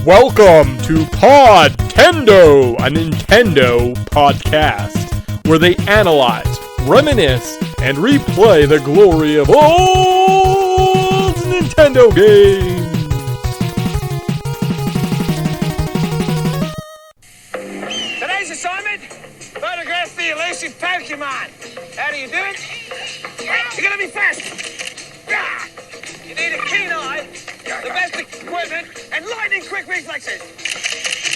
Welcome to Podtendo, a Nintendo podcast, where they analyze, reminisce, and replay the glory of old Nintendo games. Today's assignment, photograph the elusive Pokemon. How do you do it? You're gonna be fast. You need a keen eye, the best equipment, and lightning-quick reflexes.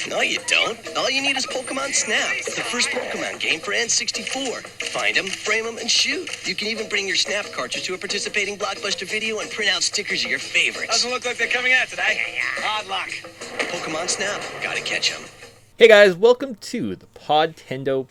No, you don't. All you need is Pokemon Snap, the first Pokemon game for N64. Find them, frame them, and shoot. You can even bring your Snap cartridge to a participating Blockbuster video and print out stickers of your favorites. Doesn't look like they're coming out today. Hard luck. Pokemon Snap, gotta catch them. Hey guys, welcome to the Podtendo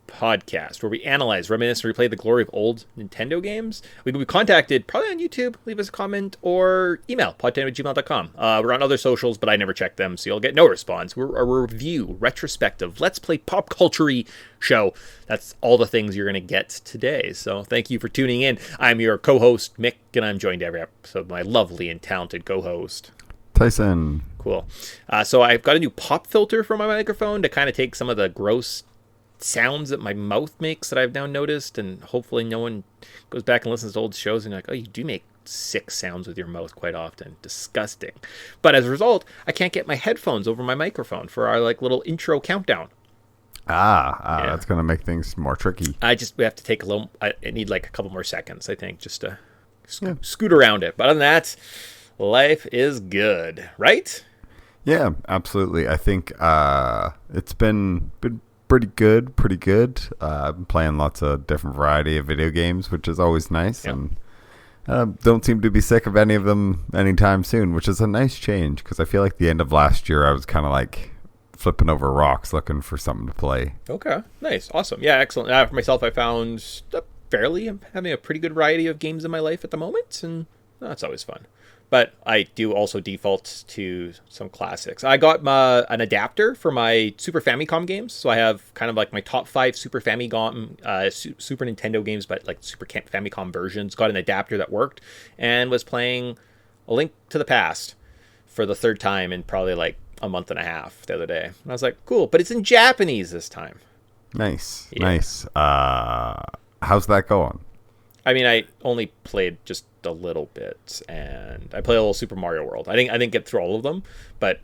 podcast, where we analyze, reminisce, and replay the glory of old Nintendo games. We can be contacted probably on YouTube, leave us a comment, or email podtendo@gmail.com. We're on other socials, but I never check them, so you'll get no response. We're a review, retrospective, let's play pop culture-y show. That's all the things you're going to get today. So thank you for tuning in. I'm your co-host, Mick, and I'm joined every episode by my lovely and talented co-host, Tyson. Cool. So I've got a new pop filter for my microphone to kind of take some of the gross sounds that my mouth makes that I've now noticed, and hopefully no one goes back and listens to old shows and like, oh, you do make sick sounds with your mouth quite often. Disgusting. But as a result, I can't get my headphones over my microphone for our like little intro countdown. Yeah. That's gonna make things more tricky. We have to take a little, I need like a couple more seconds, I think, just to scoot around it. But other than that, life is good, right? Yeah, absolutely. I think it's been pretty good. I've been playing lots of different variety of video games, which is always nice. Yep. And don't seem to be sick of any of them anytime soon, which is a nice change, because I feel like the end of last year I was kind of like flipping over rocks looking for something to play. Okay, nice, awesome. Yeah, excellent. For myself, I found I'm having a pretty good variety of games in my life at the moment, and that's always fun. But I do also default to some classics. I got an adapter for my Super Famicom games. So I have kind of like my top 5 Super Famicom, Super Nintendo games, but like Super Famicom versions. Got an adapter that worked and was playing A Link to the Past for the third time in probably like a month and a half the other day. And I was like, cool, but it's in Japanese this time. Nice. Yeah. Nice. How's that going? I mean, I only played just a little bit, and I played a little Super Mario World. I didn't get through all of them, but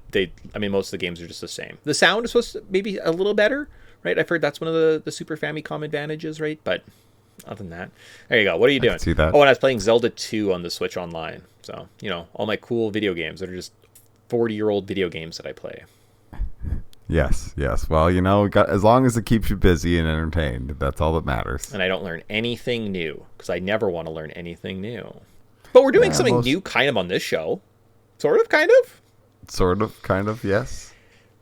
most of the games are just the same. The sound is supposed to maybe a little better, right? I've heard that's one of the Super Famicom advantages, right? But other than that, there you go. What are you doing? I can see that. Oh, and I was playing Zelda 2 on the Switch Online. So, all my cool video games that are just 40-year-old video games that I play. Yes. Well, as long as it keeps you busy and entertained, that's all that matters. And I don't learn anything new, because I never want to learn anything new. But we're doing something new kind of on this show. Sort of, kind of, yes.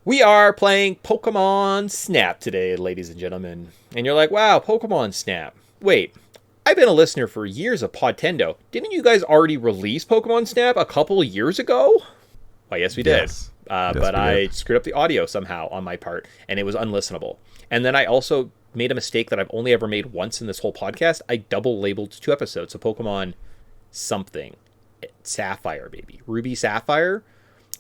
We are playing Pokemon Snap today, ladies and gentlemen. And you're like, wow, Pokemon Snap. Wait, I've been a listener for years of Podtendo. Didn't you guys already release Pokemon Snap a couple of years ago? Why, yes, we did. Yes. But I screwed up the audio somehow on my part, and it was unlistenable. And then I also made a mistake that I've only ever made once in this whole podcast. I double labeled 2 episodes. So Pokemon something, Sapphire, baby. Ruby Sapphire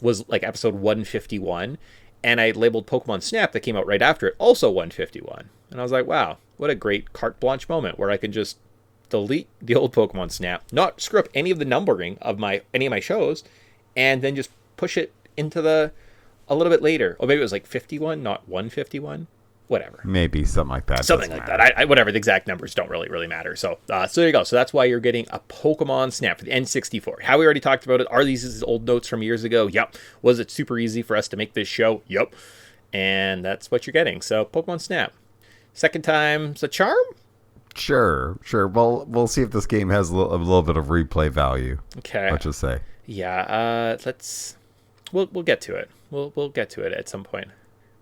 was like episode 151, and I labeled Pokemon Snap that came out right after it also 151. And I was like, wow, what a great carte blanche moment where I can just delete the old Pokemon Snap, not screw up any of the numbering of any of my shows, and then just push it into a little bit later. Or maybe it was like 51, not 151. Whatever. Maybe something like that. Something like that. Whatever. The exact numbers don't really matter. So there you go. So that's why you're getting a Pokemon Snap for the N64. How we already talked about it. Are these old notes from years ago? Yep. Was it super easy for us to make this show? Yep. And that's what you're getting. So Pokemon Snap. Second time's a charm? Sure. Well, we'll see if this game has a little bit of replay value. Okay. Let's just say. Yeah. We'll get to it. We'll get to it at some point.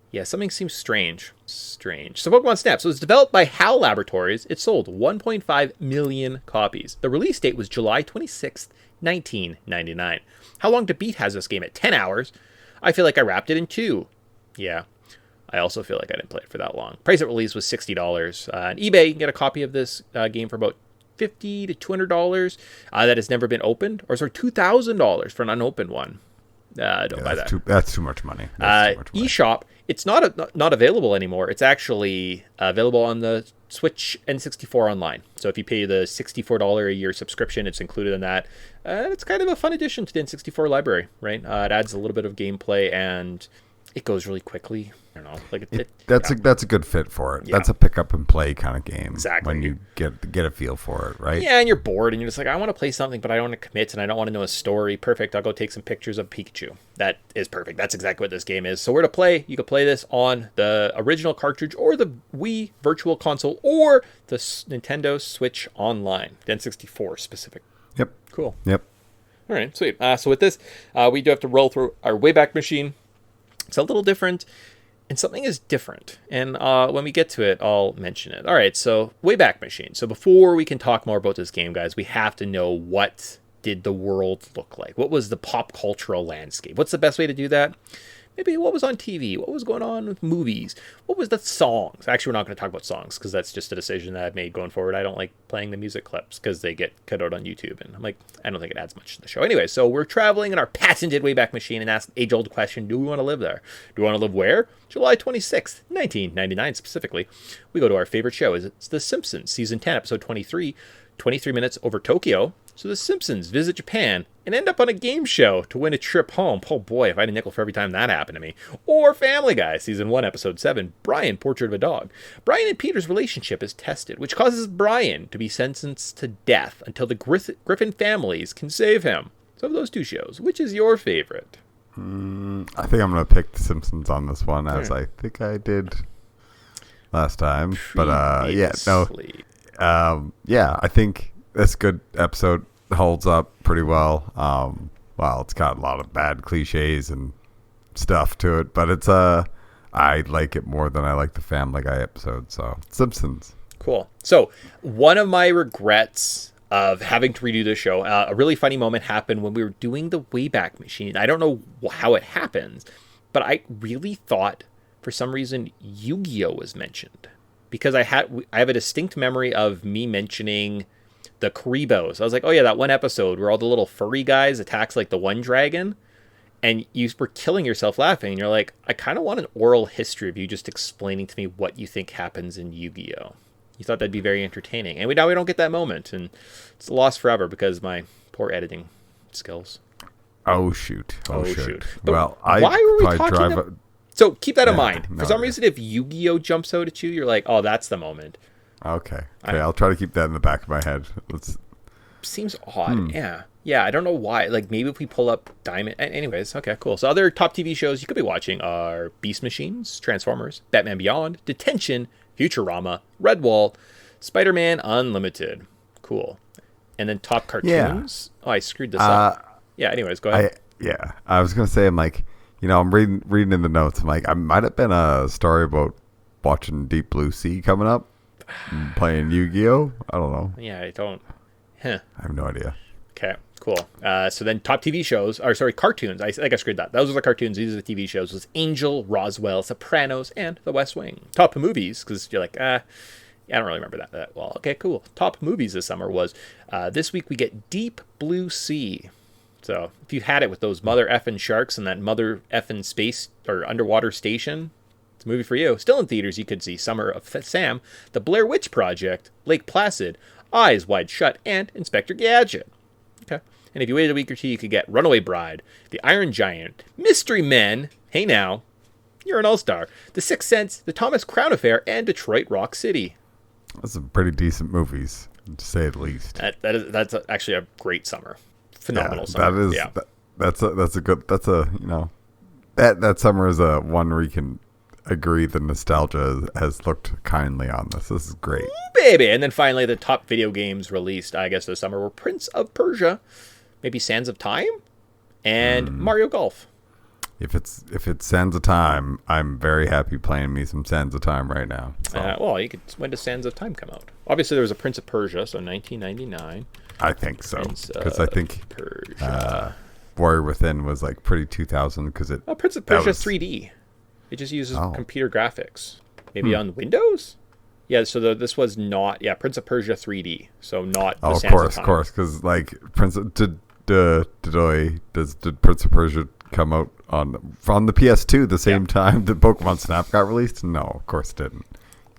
Yeah, something seems strange. So Pokemon Snap. So it's developed by HAL Laboratories. It sold 1.5 million copies. The release date was July 26th, 1999. How long to beat has this game at 10 hours? I feel like I wrapped it in 2. Yeah, I also feel like I didn't play it for that long. Price at release was $60. On eBay, you can get a copy of this game for about $50 to $200. That has never been opened. Or sorry, $2,000 for an unopened one. Don't buy that. That's too much money. That's too much money. eShop, it's not available anymore. It's actually available on the Switch N64 online. So if you pay the $64 a year subscription, it's included in that. It's kind of a fun addition to the N64 library, right? It adds a little bit of gameplay, and it goes really quickly. I don't know, like that's a good fit for it. Yeah. That's a pick up and play kind of game. Exactly. When you get a feel for it, right? Yeah, and you're bored, and you're just like, I want to play something, but I don't want to commit, and I don't want to know a story. Perfect. I'll go take some pictures of Pikachu. That is perfect. That's exactly what this game is. So where to play? You can play this on the original cartridge, or the Wii Virtual Console, or the Nintendo Switch Online. The N64 specific. Yep. Cool. Yep. All right, sweet. So with this, we do have to roll through our Wayback Machine. It's a little different, and something is different. And when we get to it, I'll mention it. All right, so Wayback Machine. So before we can talk more about this game, guys, we have to know, what did the world look like? What was the pop cultural landscape? What's the best way to do that? Maybe what was on TV? What was going on with movies? What was the songs? Actually, we're not going to talk about songs because that's just a decision that I've made going forward. I don't like playing the music clips because they get cut out on YouTube. And I'm like, I don't think it adds much to the show. Anyway, so we're traveling in our patented Wayback Machine and ask the age-old question, do we want to live there? Do we want to live where? July 26th, 1999 specifically. We go to our favorite show. It's The Simpsons, Season 10, Episode 23, 23 minutes over Tokyo. So the Simpsons visit Japan and end up on a game show to win a trip home. Oh boy, if I had a nickel for every time that happened to me. Or Family Guy, Season 1, Episode 7, Brian, Portrait of a Dog. Brian and Peter's relationship is tested, which causes Brian to be sentenced to death until the Griffin families can save him. So of those two shows, which is your favorite? I think I'm going to pick The Simpsons on this one, as I think I did last time. But I think that's a good episode. Holds up pretty well. Well, it's got a lot of bad cliches and stuff to it, but it's I like it more than I like the Family Guy episode. So Simpsons. Cool. So one of my regrets of having to redo the show, a really funny moment happened when we were doing the Wayback Machine. I don't know how it happens, but I really thought for some reason Yu-Gi-Oh was mentioned, because I have a distinct memory of me mentioning the Karibos. I was like, oh yeah, that one episode where all the little furry guys attacks like the one dragon, and you were killing yourself laughing, and you're like, I kind of want an oral history of you just explaining to me what you think happens in Yu-Gi-Oh. You thought that'd be very entertaining, and now we don't get that moment, and it's lost forever because my poor editing skills. Oh shoot. But well, why were we talking so keep that in mind. For some reason, if Yu-Gi-Oh jumps out at you, you're like, oh, that's the moment. Okay, I'll try to keep that in the back of my head. Seems odd. Yeah, I don't know why. Like, maybe if we pull up Diamond. Anyways, okay, cool. So other top TV shows you could be watching are Beast Machines, Transformers, Batman Beyond, Detention, Futurama, Redwall, Spider-Man Unlimited. Cool. And then top cartoons. Oh, I screwed this up. Yeah, anyways, go ahead. I was going to say, I'm like, I'm reading in the notes. I'm like, I might have been a story about watching Deep Blue Sea coming up. Playing Yu-Gi-Oh? I don't know. Yeah, I don't. I have no idea. Okay, cool. So then top TV shows, cartoons. I think I screwed that. Those are the cartoons. These are the TV shows. It was Angel, Roswell, Sopranos, and The West Wing. Top movies, because you're like, I don't really remember that well. Okay, cool. Top movies this summer was, this week we get Deep Blue Sea. So if you had it with those mother effing sharks and that mother effing space or underwater station, it's a movie for you. Still in theaters, you could see Summer of Sam, The Blair Witch Project, Lake Placid, Eyes Wide Shut, and Inspector Gadget. Okay. And if you waited a week or two, you could get Runaway Bride, The Iron Giant, Mystery Men, Hey Now, You're an All-Star, The Sixth Sense, The Thomas Crown Affair, and Detroit Rock City. Those are pretty decent movies, to say the least. That's actually a great summer. Phenomenal summer. That summer is a one where you can agree the nostalgia has looked kindly on this. This is great. Ooh, baby. And then finally, the top video games released, I guess, this summer were Prince of Persia, maybe Sands of Time, and Mario Golf. If it's Sands of Time, I'm very happy playing me some Sands of Time right now. So. Well, when does Sands of Time come out? Obviously, there was a Prince of Persia, so 1999. I think so, because I think Warrior Within was like pretty 2000 because it. Oh, Prince of Persia 3D. It just uses computer graphics. Maybe on Windows? Yeah, so this was not... Yeah, Prince of Persia 3D. So not the Sands of Time. Of course. Because, like, did Prince of Persia come out on the PS2 the same time that Pokemon Snap got released? No, of course it didn't.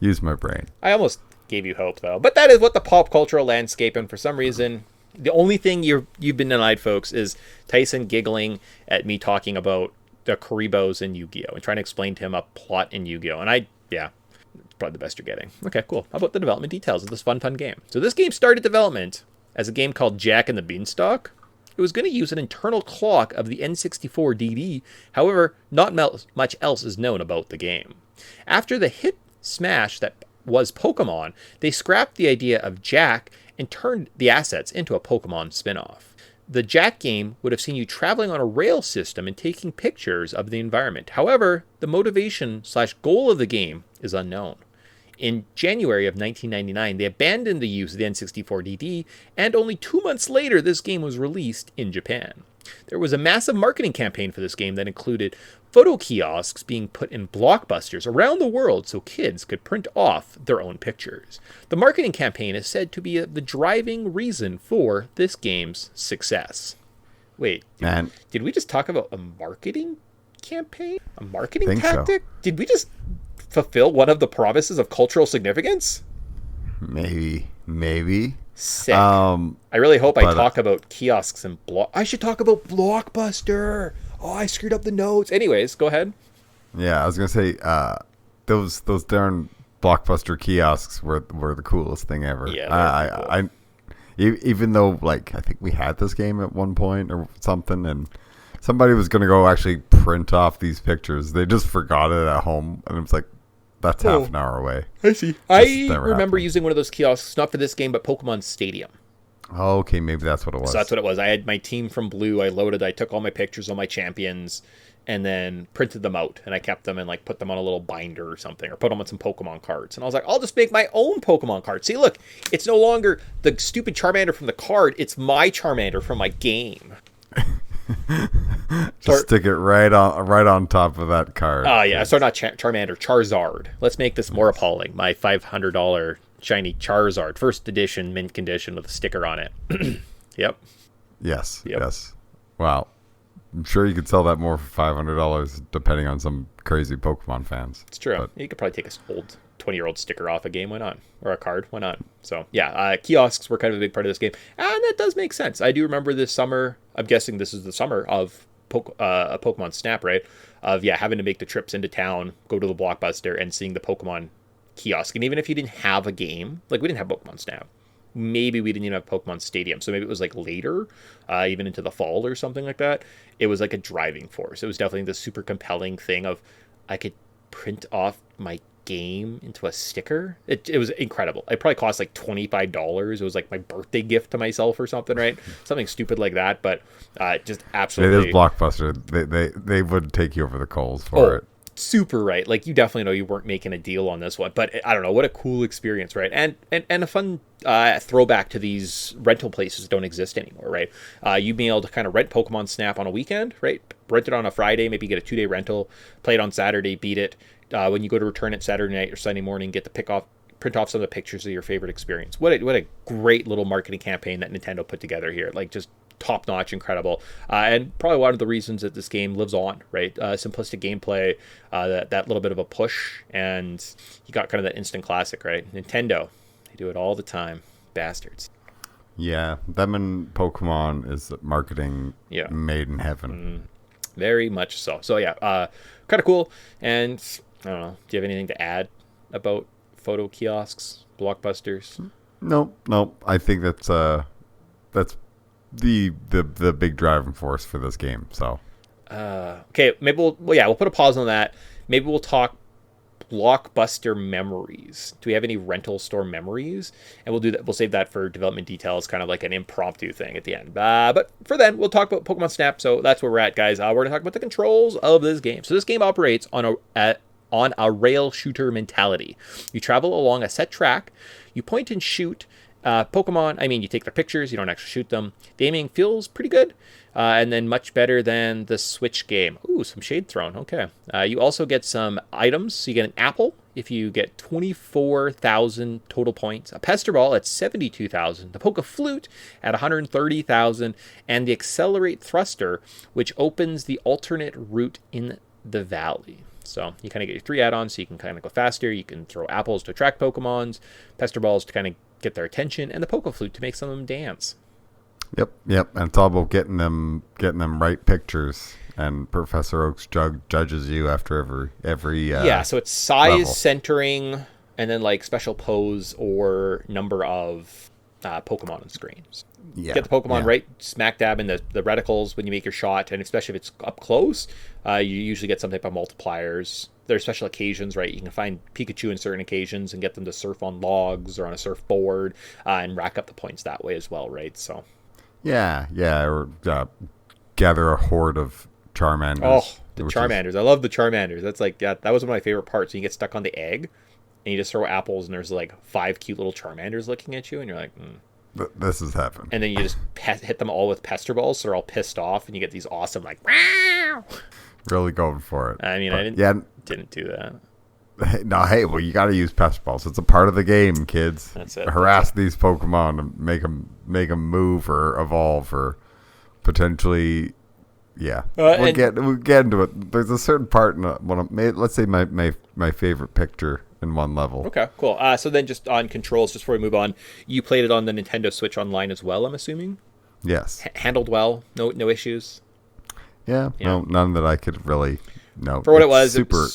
Use my brain. I almost gave you hope, though. But that is what the pop cultural landscape, and for some reason, the only thing you've been denied, folks, is Tyson giggling at me talking about the Karibos in Yu-Gi-Oh! And trying to explain to him a plot in Yu-Gi-Oh! And it's probably the best you're getting. Okay, cool. How about the development details of this fun game? So this game started development as a game called Jack and the Beanstalk. It was going to use an internal clock of the N64 DD. However, not much else is known about the game. After the hit smash that was Pokemon, they scrapped the idea of Jack and turned the assets into a Pokemon spin-off. The Jack game would have seen you traveling on a rail system and taking pictures of the environment. However, the motivation/goal of the game is unknown. In January of 1999, they abandoned the use of the N64 DD, and only 2 months later, this game was released in Japan. There was a massive marketing campaign for this game that included photo kiosks being put in Blockbusters around the world so kids could print off their own pictures. The marketing campaign is said to be the driving reason for this game's success. Wait, did we just talk about a marketing campaign? A marketing tactic? So. Did we just fulfill one of the promises of cultural significance? Maybe. Sick. I really hope I talk about kiosks and I should talk about Blockbuster. Oh, I screwed up the notes. Anyways, go ahead. Yeah, I was gonna say those darn Blockbuster kiosks were the coolest thing ever. Yeah, even though I think we had this game at one point or something, and somebody was gonna go actually print off these pictures. They just forgot it at home, and it was like, that's half an hour away. I see. I remember using one of those kiosks, not for this game, but Pokemon Stadium. Oh, okay, maybe that's what it was. So that's what it was. I had my team from Blue. I took all my pictures of my champions and then printed them out. And I kept them and put them on a little binder or something, or put them on some Pokemon cards. And I was like, I'll just make my own Pokemon card. See, look, it's no longer the stupid Charmander from the card. It's my Charmander from my game. Just stick it right on top of that card. Oh, yeah. Sorry, not Charmander, Charizard. Let's make this more appalling. My $500 shiny Charizard, first edition, mint condition with a sticker on it. Yep. Yes. Wow. I'm sure you could sell that more for $500 depending on some crazy Pokemon fans. It's true. But you could probably take an old 20-year-old sticker off a game. Why not? Or a card. Why not? So, yeah, kiosks were kind of a big part of this game. And that does make sense. I do remember this summer. I'm guessing this is the summer of Pokemon Snap, right? Of, having to make the trips into town, go to the Blockbuster, and seeing the Pokemon kiosk. And even if you didn't have a game, we didn't have Pokemon Snap. Maybe we didn't even have Pokemon Stadium. So maybe it was later, even into the fall or something like that. It was a driving force. It was definitely the super compelling thing of I could print off my game into a sticker. It was incredible. It probably cost $25. It was my birthday gift to myself or something, right? Something stupid like that, but just absolutely. It is Blockbuster. They would take you over the coals for it. Super right. You definitely know you weren't making a deal on this one, but I don't know, what a cool experience, right? And a fun throwback to these rental places that don't exist anymore, right? You being able to kind of rent Pokemon Snap on a weekend, right? Rent it on a Friday, maybe get a 2-day rental, play it on Saturday, beat it. When you go to return it Saturday night or Sunday morning, get to print off some of the pictures of your favorite experience. What a great little marketing campaign that Nintendo put together here. Just top-notch, incredible, and probably one of the reasons that this game lives on, right? Simplistic gameplay, that little bit of a push, and you got kind of that instant classic, right? Nintendo, they do it all the time, bastards. Yeah, them and Pokemon is marketing made in heaven. Very much so. So kind of cool. And I don't know, do you have anything to add about photo kiosks, Blockbusters? No. I think that's the big driving force for this game. So okay, maybe we'll put a pause on that. Maybe we'll talk Blockbuster memories. Do we have any rental store memories? And we'll do that. We'll save that for development details, kind of like an impromptu thing at the end. But for then, we'll talk about Pokemon Snap. So that's where we're at, guys. We're gonna talk about the controls of this game. So this game operates on a rail shooter mentality. You travel along a set track. You point and shoot Pokemon. You take their pictures. You don't actually shoot them. The aiming feels pretty good. And then much better than the Switch game. Ooh, some shade thrown. Okay. You also get some items. So you get an apple if you get 24,000 total points, a Pester Ball at 72,000, the Poke Flute at 130,000, and the Accelerate Thruster, which opens the alternate route in the valley. So you kind of get your 3 add-ons, so you can kind of go faster. You can throw apples to attract Pokemons, Pester Balls to kind of get their attention, and the Poke Flute to make some of them dance. Yep. And it's all about getting them right pictures. And Professor Oaks judges you after every so it's size, level. centering, and then like special pose or number of Pokemon on screens. Yeah. Get the Pokemon right smack dab in the reticles when you make your shot, and especially if it's up close, you usually get some type of multipliers. There's special occasions, right? You can find Pikachu in certain occasions and get them to surf on logs or on a surfboard and rack up the points that way as well, right? So yeah, or gather a horde of Charmanders. Oh, the Charmanders. I love the Charmanders. That's like, that was one of my favorite parts. You get stuck on the egg, and you just throw apples, and there's like 5 cute little Charmanders looking at you, and you're like, this is happening. And then you just hit them all with Pester Balls, so they're all pissed off, and you get these awesome, like, wow! Really going for it. I mean, but I didn't do that. Well, you got to use Pester Balls. It's a part of the game, kids. That's it. Harass these Pokemon and make them move or evolve or potentially... Yeah, we'll get into it. There's a certain part in let's say my favorite picture in one level. Okay, cool. So then just on controls, just before we move on, you played it on the Nintendo Switch Online as well, I'm assuming? Yes. Handled well? No issues? Yeah, no, none that I could really know. For what it was, super.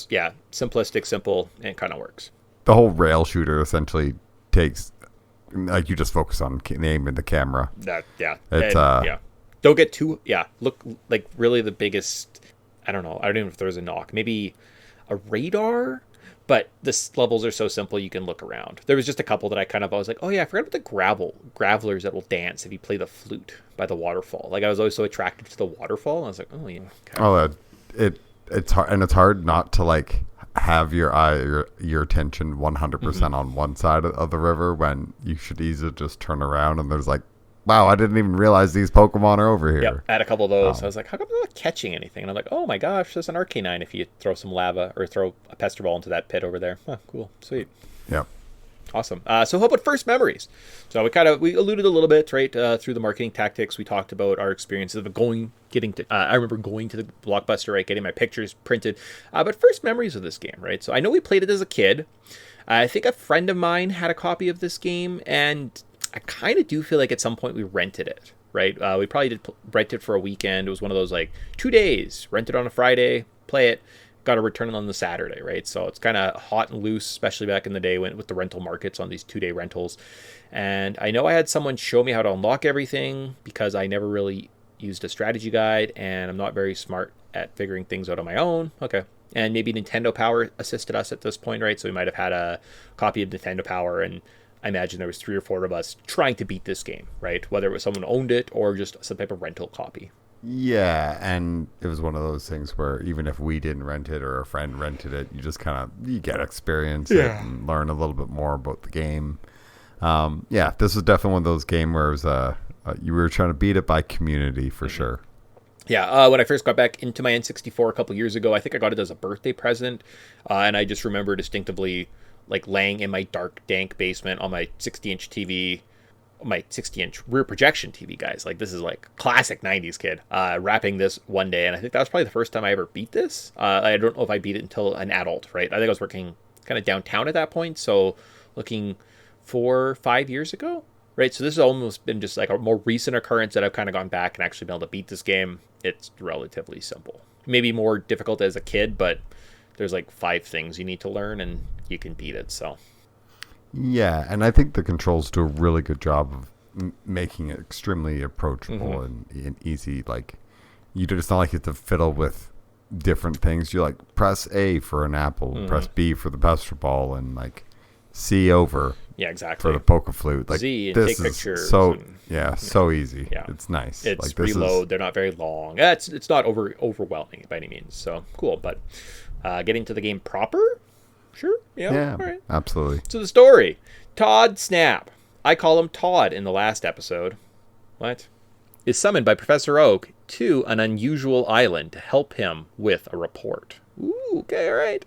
Simplistic, simple, and it kind of works. The whole rail shooter essentially takes, like, you just focus on name and the camera. It's Don't get too, look like really the biggest, I don't know even if there's a knock. Maybe a radar, but the levels are so simple you can look around. There was just a couple that I was like, oh yeah, I forgot about the gravelers that will dance if you play the flute by the waterfall. Like, I was always so attracted to the waterfall, and I was like, oh yeah. Okay. It's hard, and it's hard not to like have your attention 100% on one side of the river when you should easily just turn around and there's like, wow, I didn't even realize these Pokemon are over here. Yep, I had a couple of those. I was like, how come they're not catching anything? And I'm like, oh my gosh, there's an Arcanine if you throw some lava or throw a Pester Ball into that pit over there. Oh, cool. Sweet. Yep. Awesome. So how about first memories? So we alluded a little bit, right, through the marketing tactics. We talked about our experiences of I remember going to the Blockbuster, right, getting my pictures printed. But first memories of this game, right? So I know we played it as a kid. I think a friend of mine had a copy of this game, and I kind of do feel like at some point we rented it, right? We probably did rent it for a weekend. It was one of those like 2 days, rent it on a Friday, play it, got to return it on the Saturday, right? So it's kind of hot and loose, especially back in the day with the rental markets on these 2-day rentals. And I know I had someone show me how to unlock everything because I never really used a strategy guide, and I'm not very smart at figuring things out on my own. Okay. And maybe Nintendo Power assisted us at this point, right? So we might have had a copy of Nintendo Power, and I imagine there was 3 or 4 of us trying to beat this game, right? Whether it was someone who owned it or just some type of rental copy. Yeah, and it was one of those things where even if we didn't rent it or a friend rented it, you just you get experience it and learn a little bit more about the game. This was definitely one of those games where it was, you were trying to beat it by community for sure. Yeah, when I first got back into my N64 a couple years ago, I think I got it as a birthday present, and I just remember distinctively like laying in my dark, dank basement on my 60-inch TV, my 60-inch rear projection TV, guys. Like, this is like classic 90s kid, wrapping this one day, and I think that was probably the first time I ever beat this. I don't know if I beat it until an adult, right? I think I was working kind of downtown at that point, so looking 4 or 5 years ago, right? So this has almost been just like a more recent occurrence that I've kind of gone back and actually been able to beat this game. It's relatively simple. Maybe more difficult as a kid, but there's like 5 things you need to learn, and you can beat it. So yeah, and I think the controls do a really good job of making it extremely approachable and easy. Like, it's not like you have to fiddle with different things. You like press A for an apple, press B for the Pester Ball, and like C over exactly for the Poke Flute. Like, Z and this take pictures. Is so so easy. Yeah, it's nice. It's like, reload. They're not very long. It's not overwhelming by any means. So cool. But getting to the game proper. Sure. Yeah. All right. Absolutely. So the story. Todd Snap. I call him Todd in the last episode. What? Is summoned by Professor Oak to an unusual island to help him with a report. Ooh, okay, all right.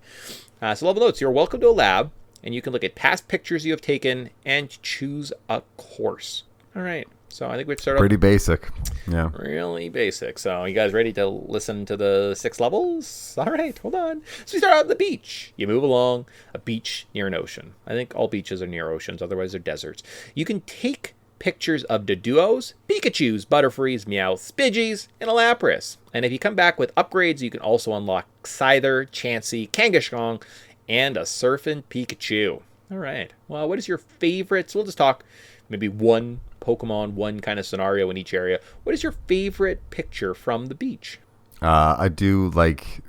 So level notes, you're welcome to a lab, and you can look at past pictures you have taken and choose a course. All right, so I think we'd start Pretty basic. Yeah. really basic. So you guys ready to listen to the 6 levels? All right, hold on. So you start out at the beach. You move along a beach near an ocean. I think all beaches are near oceans, otherwise they're deserts. You can take pictures of Doduos, Pikachus, Butterfrees, Meowths, Pidgeys, and a Lapras. And if you come back with upgrades, you can also unlock Scyther, Chansey, Kangaskhan, and a Surfing Pikachu. All right. Well, what is your favorite? So we'll just talk maybe one Pokemon, one kind of scenario in each area. What is your favorite picture from the beach? I do like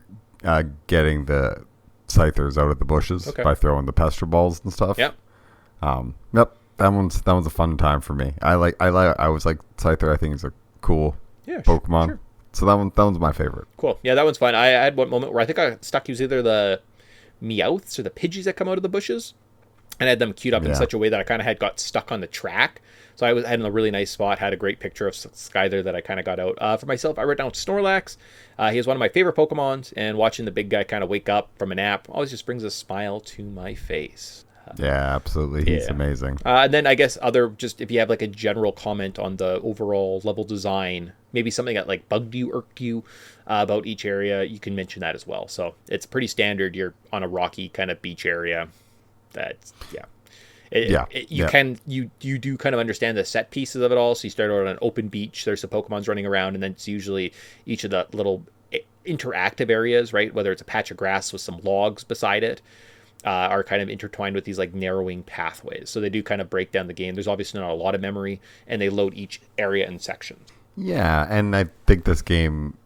getting the Scythers out of the bushes by throwing the Pester Balls and stuff. Yep. Yep. That one's a fun time for me. I always like Scyther. I think it's a cool Pokemon. Sure. So that one's my favorite. Cool. Yeah, that one's fun. I had one moment where I think I stuck use either the Meowths or the Pidgeys that come out of the bushes, and I had them queued up in such a way that I kind of got stuck on the track. So I had in a really nice spot, had a great picture of Scyther that I kind of got out. For myself, I wrote down Snorlax. He is one of my favorite Pokemons, and watching the big guy kind of wake up from a nap always just brings a smile to my face. Yeah, absolutely. He's amazing. And then I guess just if you have like a general comment on the overall level design, maybe something that like bugged you, irked you about each area, you can mention that as well. So it's pretty standard. You're on a rocky kind of beach area. That's you do kind of understand the set pieces of it all. So you start out on an open beach. There's the Pokemon's running around, and then it's usually each of the little interactive areas, right? Whether it's a patch of grass with some logs beside it. Are kind of intertwined with these like narrowing pathways. So they do kind of break down the game. There's obviously not a lot of memory, and they load each area in sections. Yeah, and I think this game,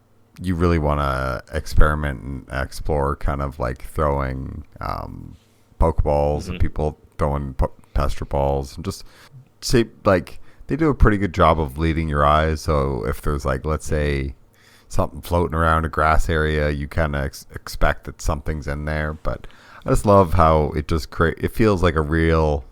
you really want to experiment and explore, kind of like throwing Pokeballs and people throwing Pester Balls, and just say like they do a pretty good job of leading your eyes. So if there's like, let's say, something floating around a grass area, you kind of expect that something's in there, but I just love how it just it feels like a real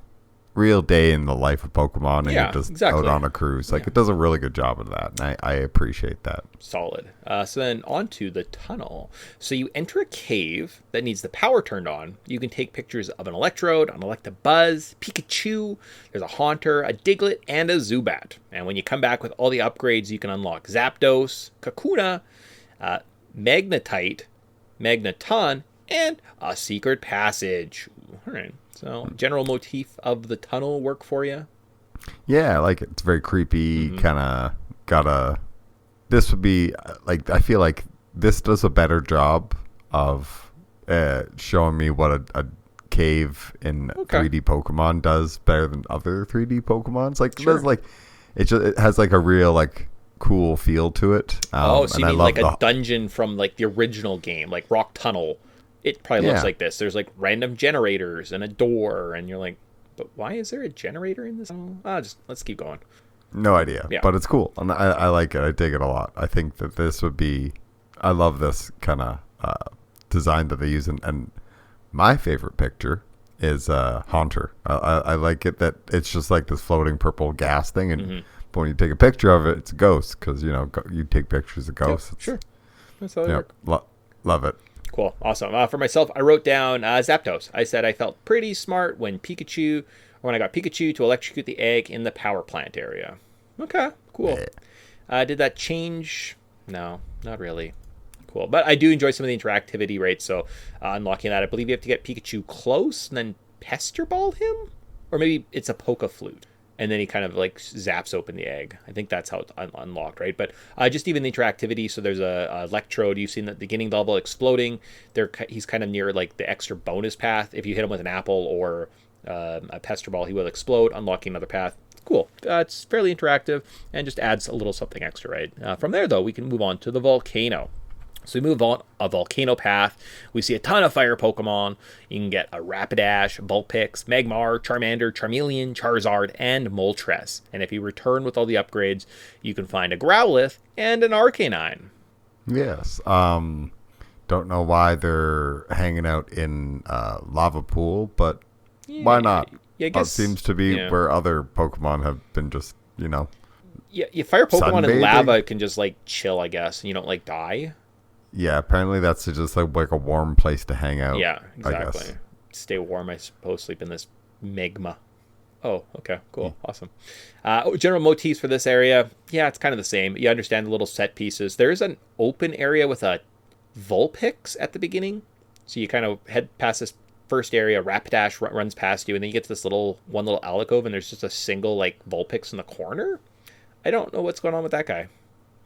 day in the life of Pokemon, and you're just out on a cruise. Like it does a really good job of that, and I appreciate that. Solid. So then on to the tunnel. So you enter a cave that needs the power turned on. You can take pictures of an Electrode, an Electabuzz, Pikachu. There's a Haunter, a Diglett, and a Zubat. And when you come back with all the upgrades, you can unlock Zapdos, Kakuna, Magnetite, Magneton, and a secret passage. All right. So, general motif of the tunnel work for you? Yeah, I like it. It's very creepy. Kind of this would be like, I feel like this does a better job of showing me what a cave in 3D Pokemon does better than other 3D Pokemons. Like, it has like a real like cool feel to it. So you mean like a dungeon from like the original game, like Rock Tunnel? It probably looks like this. There's like random generators and a door, and you're like, but why is there a generator in this? Let's keep going. No idea, but it's cool. And I like it. I dig it a lot. I think that this would be, I love this kind of design that they use. And my favorite picture is Haunter. I like it that it's just like this floating purple gas thing. And but when you take a picture of it, it's a ghost, because, you know, you take pictures of ghosts. Yeah, sure. That's how they work. Love it. Cool. Awesome. For myself, I wrote down Zapdos. I said I felt pretty smart when I got Pikachu to electrocute the egg in the power plant area. Okay, cool. Did that change? No, not really. Cool. But I do enjoy some of the interactivity, right? So unlocking that, I believe you have to get Pikachu close and then Pester Ball him? Or maybe it's a Poke Flute. And then he kind of like zaps open the egg. I think that's how it's unlocked, right? But just even the interactivity. So there's a Electrode. You've seen the beginning level exploding. He's kind of near like the extra bonus path. If you hit him with an apple or a Pester Ball, he will explode, unlocking another path. Cool. It's fairly interactive and just adds a little something extra, right? From there, though, we can move on to the volcano. So we move on a volcano path. We see a ton of fire Pokemon. You can get a Rapidash, Vulpix, Magmar, Charmander, Charmeleon, Charizard, and Moltres. And if you return with all the upgrades, you can find a Growlithe and an Arcanine. Yes. Don't know why they're hanging out in Lava Pool, but why not? I guess, it seems to be where other Pokemon have been just, Yeah, you fire Pokemon in Sunbathing? lava can just like chill, I guess, and you don't like die. Yeah, apparently that's just like a warm place to hang out. Yeah, I exactly. guess. Stay warm, I suppose. Sleep in this magma. Oh, okay, cool, awesome. General motifs for this area, yeah, it's kind of the same. You understand the little set pieces. There's an open area with a Vulpix at the beginning, so you kind of head past this first area. Rapidash runs past you, and then you get to this one little alcove, and there's just a single like Vulpix in the corner. I don't know what's going on with that guy.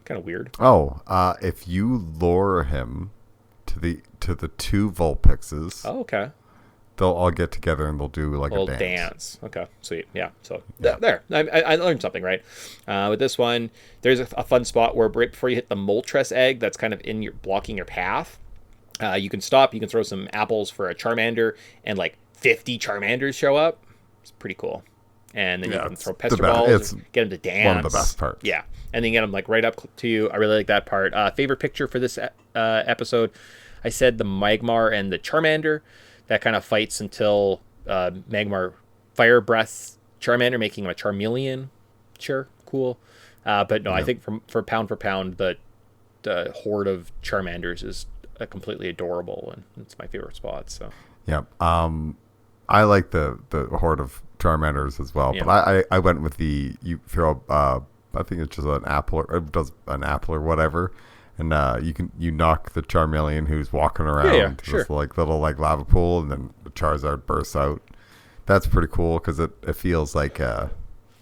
Kind of weird. Oh, if you lure him to the two Vulpixes, Oh, okay. they'll all get together and they'll do like A little a dance. Okay, sweet. Yeah, so Yeah. there. I learned something, right? With this one, there's a fun spot where right before you hit the Moltres egg that's kind of blocking your path, you can stop, you can throw some apples for a Charmander, and like 50 Charmanders show up. It's pretty cool. And then you can throw Pester Balls, and get them to dance. One of the best parts. Yeah, and then get them like right up to you. I really like that part. Favorite picture for this episode, I said the Magmar and the Charmander. That kind of fights until Magmar fire breath Charmander, making him a Charmeleon. Sure, cool. But no, I think for pound, the horde of Charmanders is completely adorable, and it's my favorite spot. So yeah, I like the horde of Charmanders as well, Yeah. but I went with you throw I think it's just an apple or it does an apple or whatever. And you knock the Charmeleon who's walking around into this like little like lava pool, and then the Charizard bursts out. That's pretty cool because it feels like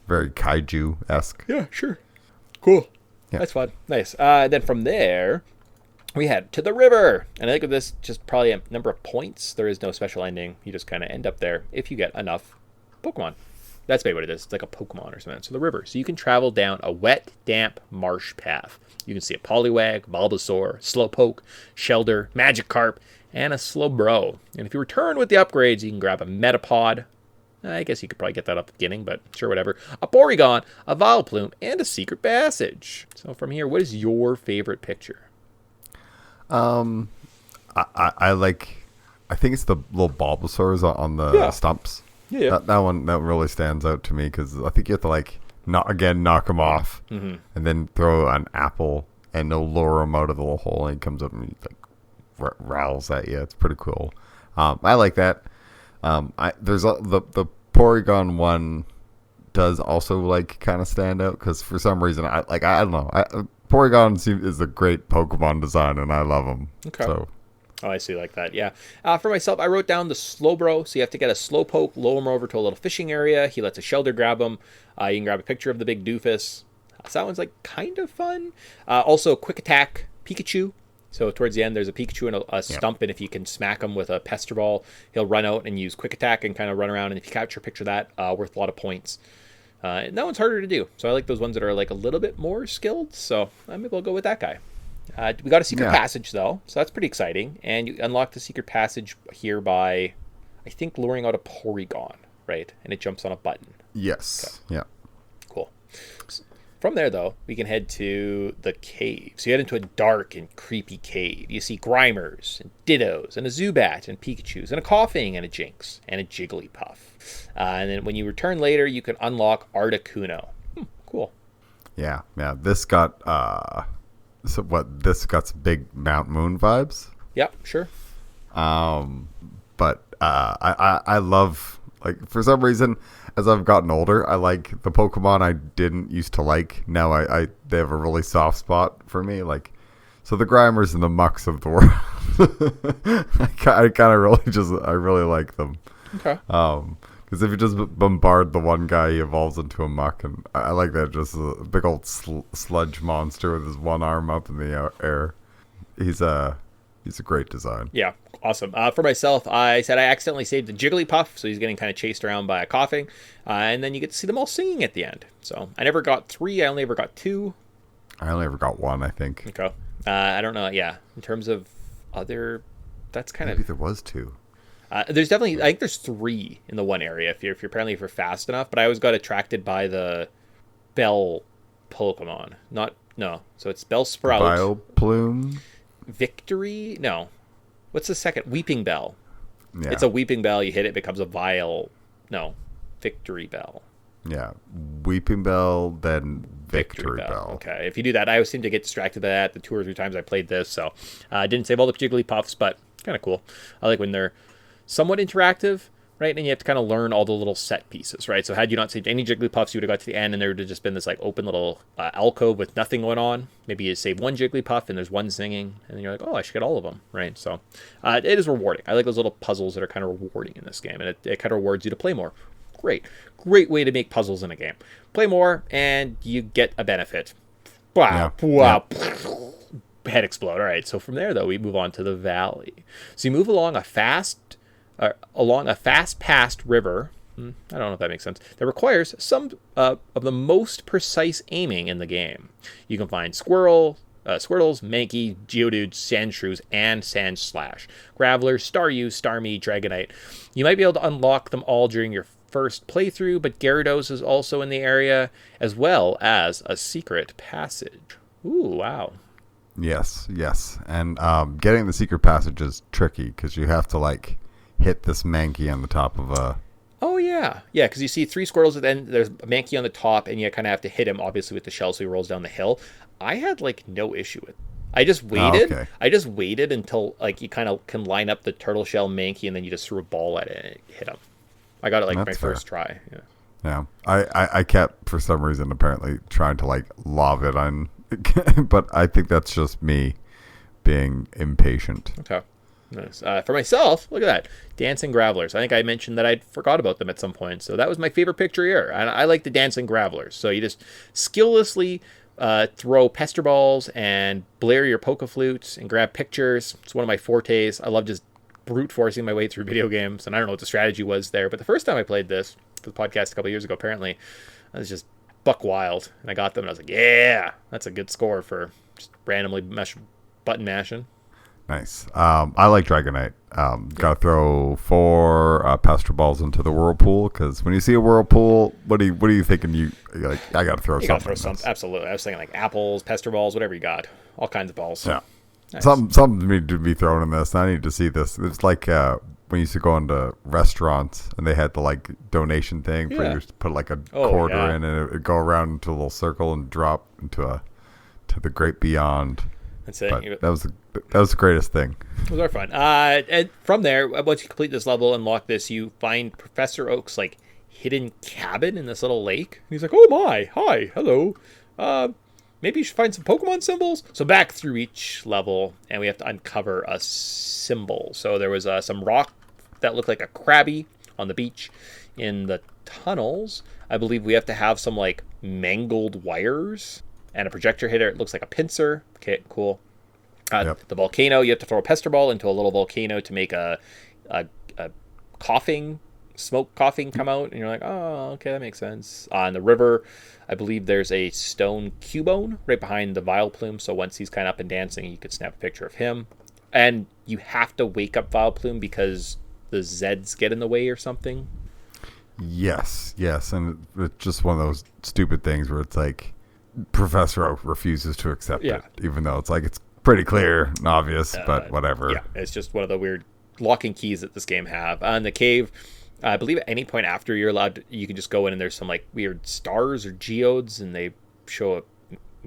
very kaiju-esque. yeah, sure, cool. Yeah. That's fun. Nice. Then from there, we head to the river, and I think with this, just probably a number of points. There is no special ending. You just kind of end up there if you get enough Pokemon. That's maybe what it is. It's like a Pokemon or something. So the river. So you can travel down a wet, damp marsh path. You can see a Poliwag, Bulbasaur, Slowpoke, Shelder, Magikarp, and a Slowbro. And if you return with the upgrades, you can grab a Metapod. I guess you could probably get that up at the beginning, but sure, whatever. A Porygon, a Vileplume, and a Secret Passage. So from here, what is your favorite picture? I like. I think it's the little Bulbasaurs on the stumps. Yeah. That one really stands out to me because I think you have to like knock him off, and then throw an apple, and they'll lure him out of the little hole, and he comes up and he like rowels at you. It's pretty cool. I like that. There's the Porygon one does also like kind of stand out because for some reason I don't know. Porygon is a great Pokemon design, and I love them. Okay. So. Oh, I see, like that, yeah. For myself, I wrote down the Slowbro. So you have to get a Slowpoke, lower him over to a little fishing area. He lets a Shelder grab him. You can grab a picture of the big doofus. So that one's like kind of fun. Also, Quick Attack Pikachu. So towards the end, there's a Pikachu and a stump, and if you can smack him with a Pester Ball, he'll run out and use Quick Attack and kind of run around. And if you capture a picture of that, worth a lot of points. And that one's harder to do. So I like those ones that are like a little bit more skilled. So maybe we'll go with that guy. We got a secret passage, though, so that's pretty exciting. And you unlock the secret passage here by, I think, luring out a Porygon, right? And it jumps on a button. Yes. Okay. Yeah. Cool. From there, though, we can head to the cave. So you head into a dark and creepy cave. You see Grimers, and Dittos, and a Zubat, and Pikachus, and a Coughing, and a Jinx, and a Jigglypuff. And then when you return later, you can unlock Articuno. Cool. Yeah. This got... this got some big Mount Moon vibes. Yep, sure. But I love, like, for some reason, as I've gotten older, I like the Pokemon I didn't used to like. Now they have a really soft spot for me. Like, so the Grimers and the Mucks of the world, I really like them. Okay. Because if you just bombard the one guy, he evolves into a muck, and I like that. Just a big old sludge monster with his one arm up in the air. He's a great design. Yeah, awesome. For myself, I said I accidentally saved the Jigglypuff, so he's getting kind of chased around by a Coughing, and then you get to see them all singing at the end. So I never got 3. I only ever got 2. I only ever got 1, I think. Okay. I don't know. Yeah, in terms of other, that's kind Maybe of. there was 2. There's definitely, I think there's 3 in the one area if you're fast enough. But I always got attracted by the Bell Pokemon. So it's Bellsprout. Vileplume? Victory? No. What's the second? Weeping Bell. Yeah. It's a Weeping Bell. You hit it, becomes a Victory Bell. Yeah. Weeping Bell, then Victory Bell. Okay, if you do that, I always seem to get distracted by that the 2 or 3 times I played this, so I didn't save all the Jigglypuffs, but kind of cool. I like when they're somewhat interactive, right? And you have to kind of learn all the little set pieces, right? So had you not saved any Jigglypuffs, you would have got to the end and there would have just been this like open little alcove with nothing going on. Maybe you save one Jigglypuff and there's one singing, and then you're like, oh, I should get all of them, right? So it is rewarding. I like those little puzzles that are kind of rewarding in this game, and it kind of rewards you to play more. Great way to make puzzles in a game. Play more and you get a benefit. Wow. Head explode. All right, so from there though we move on to the valley. So you move along a fast-paced river. I don't know if that makes sense. That requires some of the most precise aiming in the game. You can find Squirtles, Mankey, Geodude, Sandshrews, and Sandslash, Graveler, Staryu, Starmie, Dragonite. You might be able to unlock them all during your first playthrough, but Gyarados is also in the area, as well as a secret passage. Ooh, wow. Yes. And getting the secret passage is tricky because you have to like hit this Mankey on the top of a... Oh, yeah, because you see 3 Squirtles, and then there's a Mankey on the top, and you kind of have to hit him, obviously, with the shell, so he rolls down the hill. I had, like, no issue with it. I just waited. Okay. I just waited until, like, you kind of can line up the turtle shell Mankey, and then you just threw a ball at it and it hit him. I got it, like, my first try. Yeah. I kept, for some reason, apparently, trying to, like, lob it on... but I think that's just me being impatient. Okay. Nice. For myself, look at that. Dancing Gravelers. I think I mentioned that I'd forgot about them at some point. So that was my favorite picture here. And I like the Dancing Gravelers. So you just skilllessly throw pester balls and blare your poke flutes and grab pictures. It's one of my fortes. I love just brute forcing my way through video games. And I don't know what the strategy was there. But the first time I played this for the podcast a couple years ago, apparently, I was just buck wild. And I got them and I was like, yeah, that's a good score for just randomly button mashing. Nice. I like Dragonite. Gotta throw 4 pester balls into the whirlpool because when you see a whirlpool, what are you thinking? You're like, I gotta throw something. Gotta throw something. Absolutely. I was thinking like apples, pester balls, whatever you got. All kinds of balls. Yeah. Nice. Something need to be thrown in this. I need to see this. It's like when you used to go into restaurants and they had the like donation thing where you used to put like a quarter in and it would go around into a little circle and drop to the great beyond. That's it. But that was the greatest thing. Those are fun. And from there, once you complete this level, unlock this, you find Professor Oak's like hidden cabin in this little lake. And he's like, "Oh my, hi, hello. Maybe you should find some Pokemon symbols." So back through each level, and we have to uncover a symbol. So there was some rock that looked like a Krabby on the beach. In the tunnels, I believe we have to have some like mangled wires and a projector hitter. It looks like a pincer. Okay, cool. The volcano, you have to throw a pester ball into a little volcano to make a smoke coughing come out. And you're like, oh, okay, that makes sense. On the river, I believe there's a stone Cubone right behind the Vileplume. So once he's kind of up and dancing, you could snap a picture of him. And you have to wake up Vileplume because the Zeds get in the way or something. Yes. And it's just one of those stupid things where it's like Professor Oak refuses to accept it, even though it's like it's pretty clear and obvious, but whatever. Yeah, it's just one of the weird locking keys that this game have. In the cave, I believe at any point after you're allowed, you can just go in and there's some like weird stars or geodes, and they show a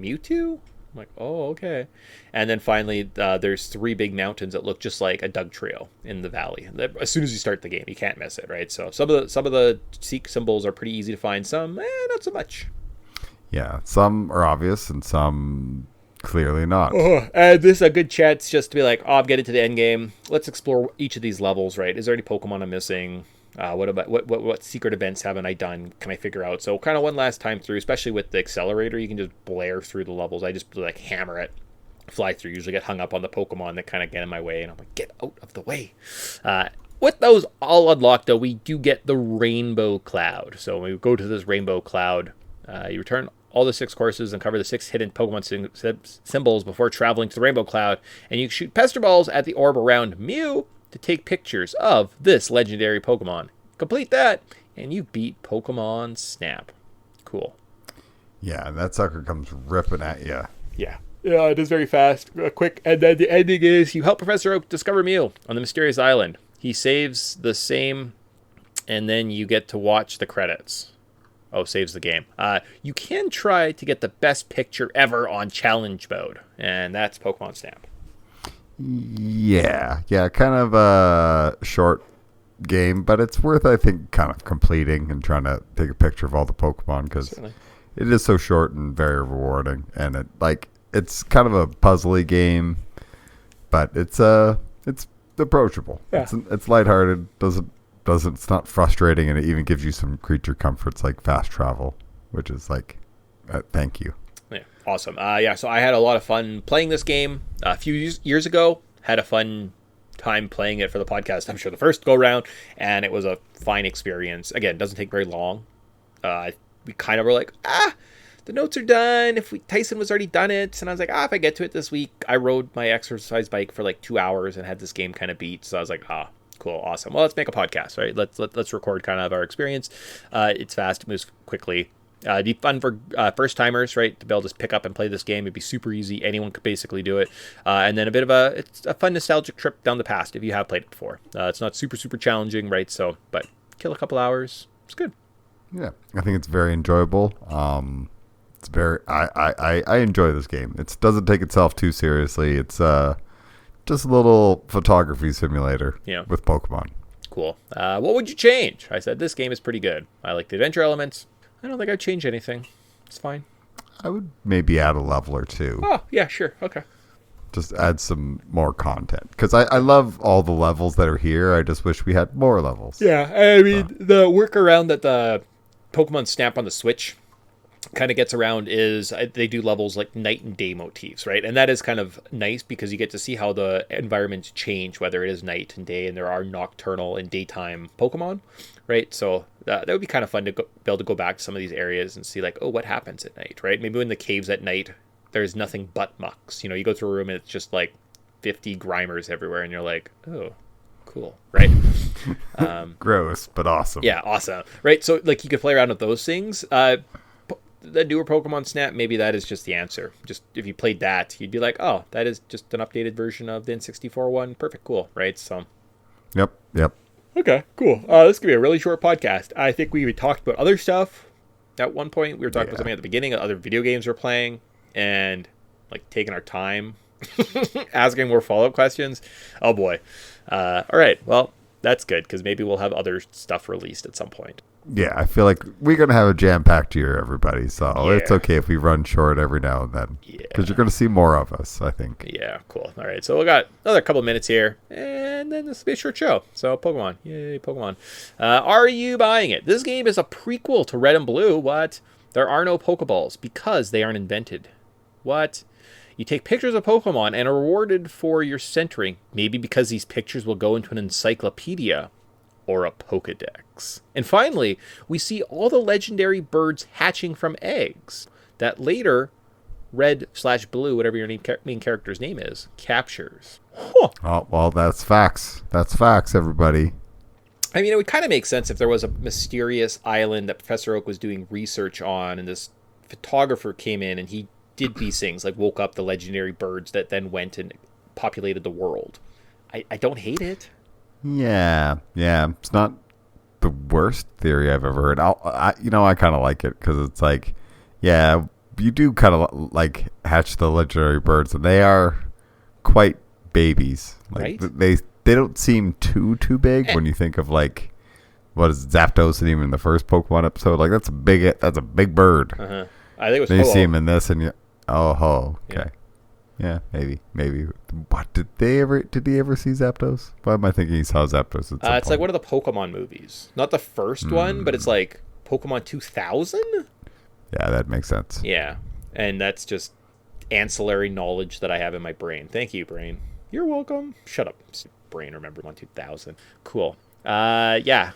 Mewtwo. I'm like, oh, okay. And then finally, there's 3 big mountains that look just like a Doug Trio in the valley. As soon as you start the game, you can't miss it, right? So some of the Seek symbols are pretty easy to find. Some, not so much. Yeah, some are obvious and some clearly not. And this is a good chance just to be like, I'm getting to the end game. Let's explore each of these levels, right? Is there any Pokemon I'm missing? What secret events haven't I done? Can I figure out? So kind of one last time through, especially with the accelerator, you can just blare through the levels. I just like hammer it, fly through. Usually get hung up on the Pokemon that kind of get in my way, and I'm like, get out of the way. With those all unlocked, though, we do get the Rainbow Cloud. So when we go to this Rainbow Cloud, you return all the 6 courses and cover the 6 hidden Pokemon symbols before traveling to the Rainbow Cloud, and you shoot pester balls at the orb around Mew to take pictures of this legendary Pokemon. Complete that, and you beat Pokemon Snap. Cool. Yeah, and that sucker comes ripping at you. Yeah, it is very fast, quick, and then the ending is you help Professor Oak discover Mew on the mysterious island. He saves the same, and then you get to watch the credits. saves the game. You can try to get the best picture ever on challenge mode, and that's Pokemon Snap. Yeah, kind of a short game, but it's worth, I think, kind of completing and trying to take a picture of all the Pokemon, because it is so short and very rewarding, and it's kind of a puzzly game, but it's approachable. Yeah. It's lighthearted. It's not frustrating, and it even gives you some creature comforts like fast travel, which is like, thank you. Yeah, awesome. So I had a lot of fun playing this game a few years ago. Had a fun time playing it for the podcast, I'm sure, the first go round, and it was a fine experience. Again, it doesn't take very long. We kind of were like, the notes are done. Tyson was already done it, and I was like, if I get to it this week. I rode my exercise bike for like 2 hours and had this game kind of beat, so I was like, cool, awesome. Well, let's make a podcast, right? Let's record kind of our experience. It's fast, it moves quickly. It'd be fun for first timers, right? To be able to just pick up and play this game. It'd be super easy. Anyone could basically do it. And then it's a fun nostalgic trip down the past if you have played it before. It's not super, super challenging, right? So, but kill a couple hours. It's good. Yeah, I think it's very enjoyable. It's very, I enjoy this game. It doesn't take itself too seriously. It's just a little photography simulator with Pokemon. Cool. What would you change? I said this game is pretty good. I like the adventure elements. I don't think I'd change anything. It's fine. I would maybe add a level or two. Oh, yeah, sure. Okay. Just add some more content. Because I love all the levels that are here. I just wish we had more levels. Yeah, I mean, the workaround that the Pokemon Snap on the Switch kind of gets around is they do levels like night and day motifs, right? And that is kind of nice because you get to see how the environments change, whether it is night and day, and there are nocturnal and daytime Pokemon, right? So that would be kind of fun to be able to go back to some of these areas and see like, what happens at night, right? Maybe in the caves at night, there's nothing but mucks. You go through a room and it's just like 50 Grimers everywhere, and you're like, oh, cool, right? Gross, but awesome. Yeah, awesome, right? So like you could play around with those things. The newer Pokemon Snap, maybe that is just the answer. Just if you played that, you'd be like, oh, that is just an updated version of the N64 one. Perfect, cool, right? So, Yep. Okay, cool. This could be a really short podcast. I think we talked about other stuff at one point. We were talking about something at the beginning, other video games we're playing, and like taking our time, asking more follow-up questions. Oh boy. All right, well, that's good because maybe we'll have other stuff released at some point. Yeah, I feel like we're going to have a jam-packed year, everybody. So it's okay if we run short every now and then. Because you're going to see more of us, I think. Yeah, cool. All right, so we got another couple of minutes here, and then this will be a short show. So Pokemon. Yay, Pokemon. Are you buying it? This game is a prequel to Red and Blue. What? There are no Pokeballs because they aren't invented. What? You take pictures of Pokemon and are rewarded for your centering. Maybe because these pictures will go into an encyclopedia or a Pokedex. And finally, we see all the legendary birds hatching from eggs that later Red/Blue, whatever your main character's name is, captures. Huh. Oh, well, that's facts. That's facts, everybody. I mean, it would kind of make sense if there was a mysterious island that Professor Oak was doing research on, and this photographer came in and he did these things, like woke up the legendary birds that then went and populated the world. I don't hate it. Yeah, it's not the worst theory I've ever heard. I kind of like it because it's like, yeah, you do kind of like hatch the legendary birds, and they are quite babies. Like, right? They don't seem too big when you think of like what is Zapdos, and even in the first Pokemon episode, like that's a big bird. Uh-huh. I think it was. They see him in this, and okay. Yeah. Yeah, maybe. What did he ever see Zapdos? Why am I thinking he saw Zapdos? It's like one of the Pokemon movies, not the first one, but it's like Pokemon 2000. Yeah, that makes sense. Yeah, and that's just ancillary knowledge that I have in my brain. Thank you, brain. You're welcome. Shut up, brain. Remember 2000. Cool. Yeah,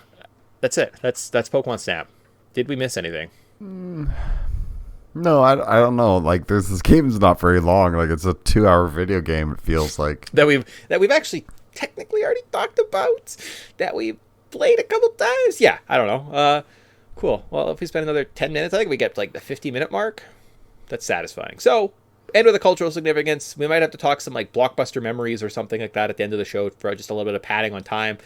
that's it. That's Pokemon Snap. Did we miss anything? No, I don't know. Like, this game's not very long. Like, it's a 2-hour video game. It feels like that we've actually technically already talked about, that we've played a couple times. Yeah, I don't know. Cool. Well, if we spend another 10 minutes, I think we get to like the 50-minute mark. That's satisfying. So, end with the cultural significance. We might have to talk some like blockbuster memories or something like that at the end of the show for just a little bit of padding on time.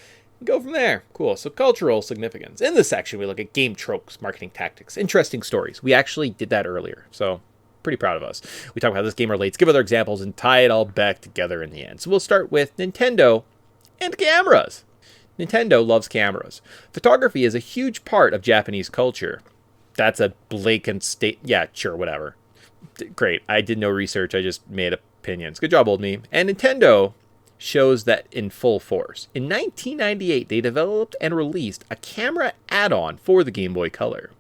Go from there. Cool. So cultural significance. In this section, we look at game tropes, marketing tactics, interesting stories. We actually did that earlier, so pretty proud of us. We talk about how this game relates, give other examples, and tie it all back together in the end. So we'll start with Nintendo and cameras. Nintendo loves cameras. Photography is a huge part of Japanese culture. That's a blatant state. Yeah, sure, whatever. Great. I did no research. I just made opinions. Good job, old me. And Nintendo shows that in full force. In 1998, they developed and released a camera add-on for the Game Boy Color.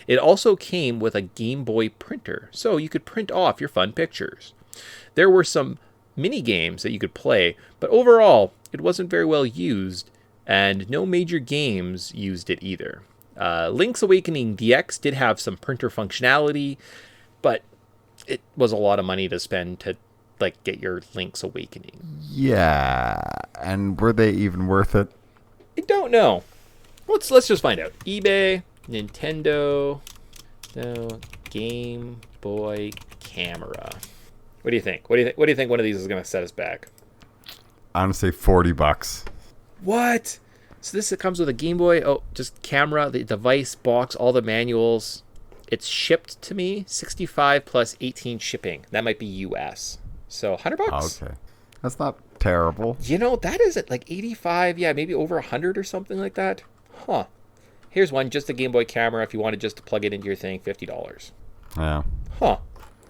It also came with a Game Boy printer, so you could print off your fun pictures. There were some mini games that you could play, but overall, it wasn't very well used, and no major games used it either. Link's Awakening DX did have some printer functionality, but it was a lot of money to spend to like get your Link's Awakening. Yeah, and were they even worth it? I don't know. Let's just find out. eBay, Nintendo, no, Game Boy camera. What do you think? What do you think one of these is going to set us back? I'm gonna say $40. What? So this comes with a Game Boy. Oh, just camera, the device, box, all the manuals. It's shipped to me 65 plus 18 shipping. That might be US. So $100. Okay, that's not terrible. You know, that is at like 85. Yeah, maybe over 100 or something like that. Huh. Here's one, just a Game Boy camera. If you wanted just to plug it into your thing, $50. Yeah. Huh.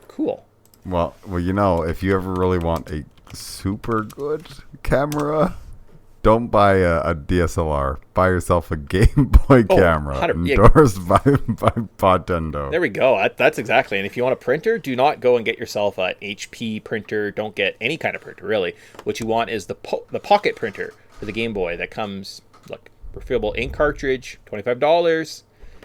Cool. Well, you know, if you ever really want a super good camera, don't buy a DSLR. Buy yourself a Game Boy camera. Endorsed by Podtendo. There we go. That's exactly. And if you want a printer, do not go and get yourself an HP printer. Don't get any kind of printer, really. What you want is the pocket printer for the Game Boy that comes, look, refillable ink cartridge, $25.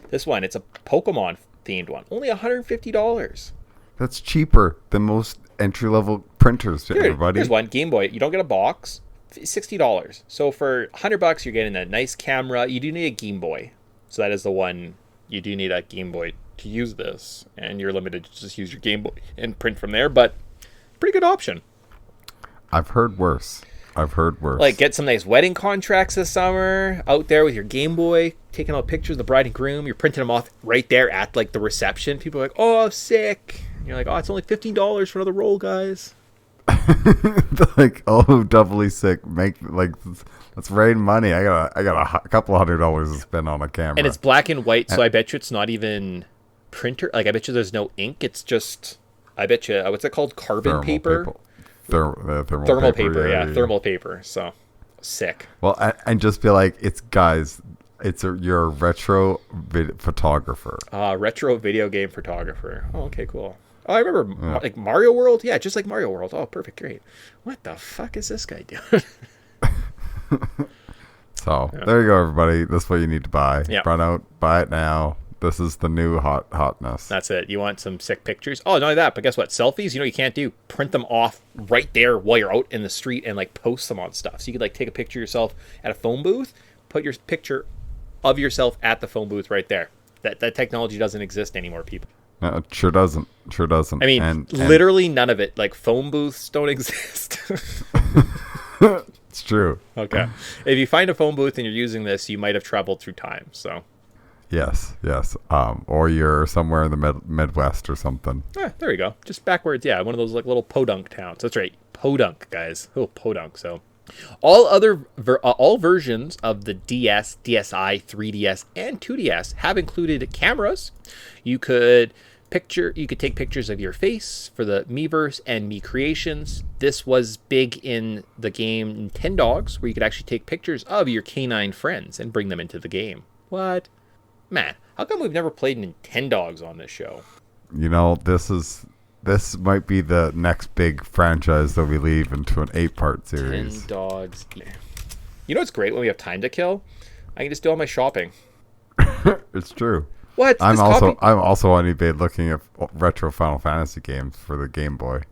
This one, it's a Pokemon themed one, only $150. That's cheaper than most entry-level printers, everybody. Here's one, Game Boy. You don't get a box. $60. So for $100, you're getting a nice camera. You do need a Game Boy. So that is the one. You do need a Game Boy to use this. And you're limited to just use your Game Boy and print from there. But pretty good option. I've heard worse. Like, get some nice wedding contracts this summer. Out there with your Game Boy. Taking all pictures of the bride and groom. You're printing them off right there at, like, the reception. People are like, oh, sick. And you're like, oh, it's only $15 for another roll, guys. Like, oh, doubly sick. Let's rain money. I got a couple $100 to spend on a camera, and it's black and white. So I bet you it's not even printer. Like, I bet you there's no ink. It's just, I bet you, what's it called? Carbon paper. Thermal paper. Yeah, thermal paper. So sick. Well, and just feel like you're a retro photographer. Retro video game photographer. Oh, okay, cool. Oh, I remember, like Mario World? Yeah, just like Mario World. Oh, perfect, great. What the fuck is this guy doing? So, there you go, everybody. That's what you need to buy. Yeah. Run out, buy it now. This is the new hotness. That's it. You want some sick pictures? Oh, not only that, but guess what? Selfies, you know what you can't do? Print them off right there while you're out in the street and, like, post them on stuff. So you could, like, take a picture of yourself at a phone booth, put your picture of yourself at the phone booth right there. That technology doesn't exist anymore, people. No, it sure doesn't. I mean, and literally none of it. Like, phone booths don't exist. It's true. Okay. If you find a phone booth and you're using this, you might have traveled through time. So. Yes. Or you're somewhere in the Midwest or something. There we go. Just backwards. Yeah, one of those like little podunk towns. That's right. Podunk, guys. Oh, podunk. So. All versions of the DS, DSi, 3DS, and 2DS have included cameras. You could take pictures of your face for the Miiverse and Mii Creations. This was big in the game Nintendogs, where you could actually take pictures of your canine friends and bring them into the game. What? Man, how come we've never played Nintendogs on this show? You know, this might be the next big franchise that we leave into an 8-part series. Nintendogs. You know what's great when we have time to kill? I can just do all my shopping. It's true. What? I'm also on eBay looking at retro Final Fantasy games for the Game Boy.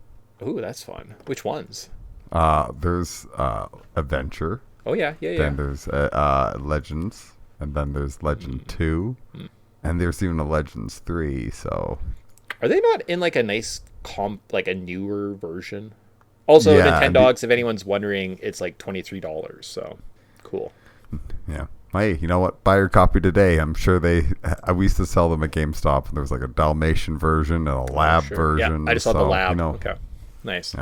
Ooh, that's fun. Which ones? There's Adventure. Oh yeah. Then there's Legends, and then there's Legend 2, and there's even a Legends 3. So, are they not in like a nice like a newer version? Also, Nintendogs, if anyone's wondering, it's like $23. So, cool. Yeah. Hey, you know what? Buy your copy today. I'm sure we used to sell them at GameStop, and there was like a Dalmatian version and a lab version. Yeah, I just saw the lab. Okay. Nice.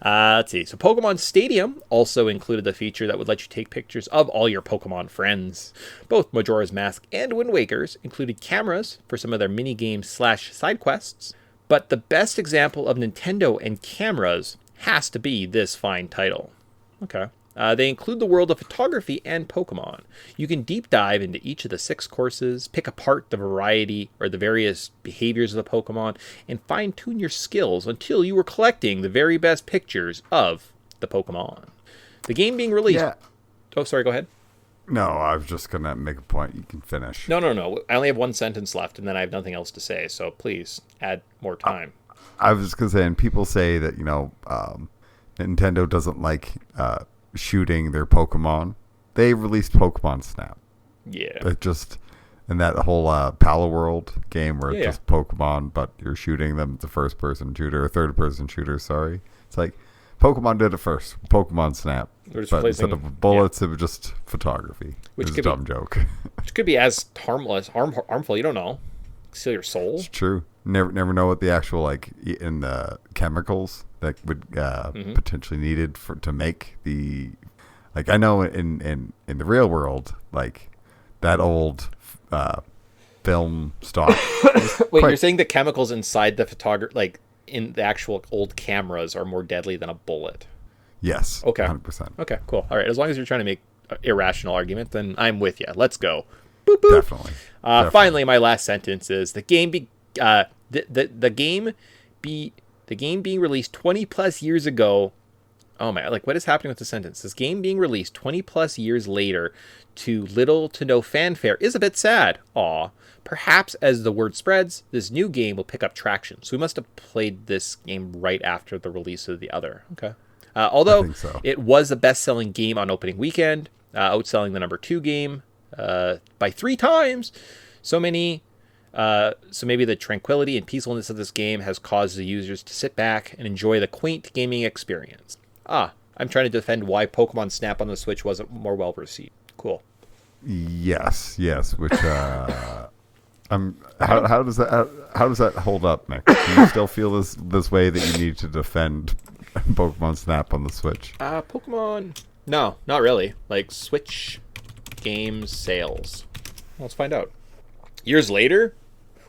Let's see. So Pokemon Stadium also included the feature that would let you take pictures of all your Pokemon friends. Both Majora's Mask and Wind Waker's included cameras for some of their mini-games / side quests. But the best example of Nintendo and cameras has to be this fine title. Okay. They include the world of photography and Pokemon. You can deep dive into each of the 6 courses, pick apart the variety or the various behaviors of the Pokemon, and fine-tune your skills until you were collecting the very best pictures of the Pokemon. The game being released... Yeah. Oh, sorry, go ahead. No, I was just going to make a point. You can finish. No. I only have one sentence left, and then I have nothing else to say, so please add more time. I was just going to say, and people say that, Nintendo doesn't like... shooting their Pokemon. They released Pokemon Snap. Yeah. It just in that whole Palo World game where it's just Pokemon, but you're shooting them. It's a first-person shooter, or third-person shooter. Sorry, it's like Pokemon did it first. Pokemon Snap, but instead of bullets, it was just photography. Which is a dumb joke. Which could be as harmful. You don't know. Steal your soul. It's true. Never know what the actual in the chemicals that would potentially needed to make the I know in the real world that old film stock. Wait, you're saying the chemicals inside the photography in the actual old cameras are more deadly than a bullet? Yes. Okay. 100%. Okay. Cool. All right. As long as you're trying to make an irrational argument, then I'm with you. Let's go. Boop, boop. Definitely. Finally, my last sentence is the game being released 20 plus years ago. Oh my! What is happening with the sentence? This game being released 20 plus years later to little to no fanfare is a bit sad. Aw. Perhaps as the word spreads, this new game will pick up traction. So we must have played this game right after the release of the other. Okay. Although it was the best-selling game on opening weekend, outselling the number 2 game by 3 times. So maybe the tranquility and peacefulness of this game has caused the users to sit back and enjoy the quaint gaming experience. I'm trying to defend why Pokemon Snap on the Switch wasn't more well received. Cool. Yes. Which how does that hold up, Nick? Do you still feel this way that you need to defend Pokemon Snap on the Switch? Pokemon. No, not really. Switch game sales. Let's find out. Years later,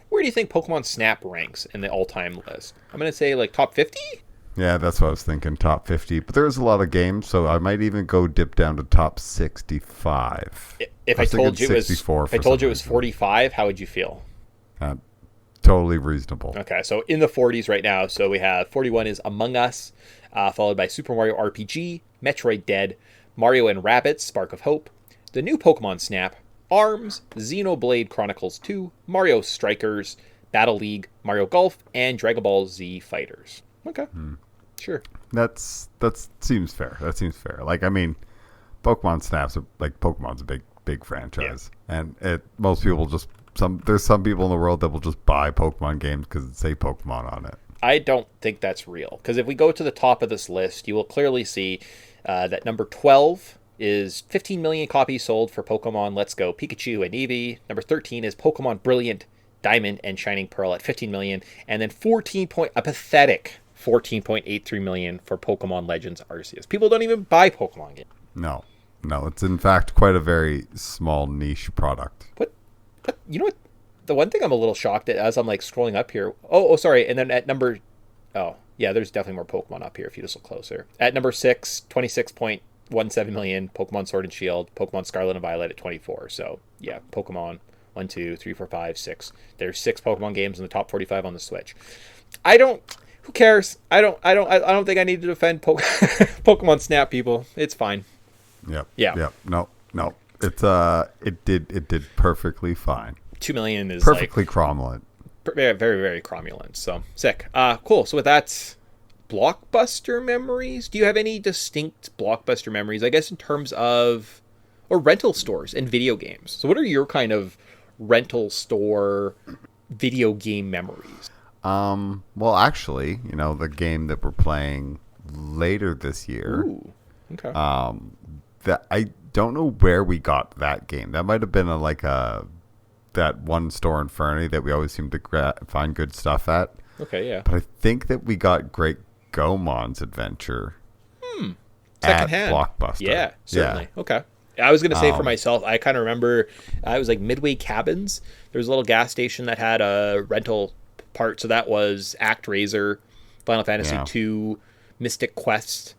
where do you think Pokemon Snap ranks in the all-time list? I'm going to say top 50? Yeah, that's what I was thinking, top 50. But there's a lot of games, so I might even go dip down to top 65. If I told you it was 45, how would you feel? Totally reasonable. Okay, so in the 40s right now, so we have 41 is Among Us, followed by Super Mario RPG, Metroid Dead, Mario and Rabbids Spark of Hope, the new Pokemon Snap, ARMS, Xenoblade Chronicles 2, Mario Strikers, Battle League, Mario Golf, and Dragon Ball Z Fighters. Okay. Sure. That seems fair. Pokemon Snaps Pokemon's a big franchise. Yeah. And most people there's some people in the world that will just buy Pokemon games because it say Pokemon on it. I don't think that's real. Because if we go to the top of this list, you will clearly see that number 12 is 15 million copies sold for Pokemon Let's Go Pikachu and Eevee. Number 13 is Pokemon Brilliant Diamond and Shining Pearl at 15 million. And then a pathetic 14.83 million for Pokemon Legends Arceus. People don't even buy Pokemon games. No, it's in fact quite a very small niche product. But you know what? The one thing I'm a little shocked at as I'm scrolling up here. Oh, sorry. And then at number, there's definitely more Pokemon up here if you just look closer. At number 6, 26.17 million, Pokemon Sword and Shield, Pokemon Scarlet and Violet at 24. So yeah, Pokemon 1, 2, 3, 4, 5, 6. There's 6 Pokemon games in the top 45 on the Switch. Who cares? I don't think I need to defend Pokemon Snap, people. It's fine. Yep. Yeah. Yep. No. It did perfectly fine. 2 million is perfectly cromulent. Very, very, very cromulent. So sick. Cool. So with that, blockbuster memories. Do you have any distinct blockbuster memories? I guess in terms of rental stores and video games. So what are your kind of rental store video game memories? Well, actually, the game that we're playing later this year. Ooh, okay. That I don't know where we got that game. That might have been that one store in Fernie that we always seem to find good stuff at. Okay, yeah. But I think that we got Great Goemon's Adventure at Secondhand. Blockbuster. Yeah, certainly. Okay. I was going to say for myself, I kind of remember it was like Midway Cabins. There was a little gas station that had a rental part. So that was ActRaiser, Final Fantasy 2, Mystic Quest,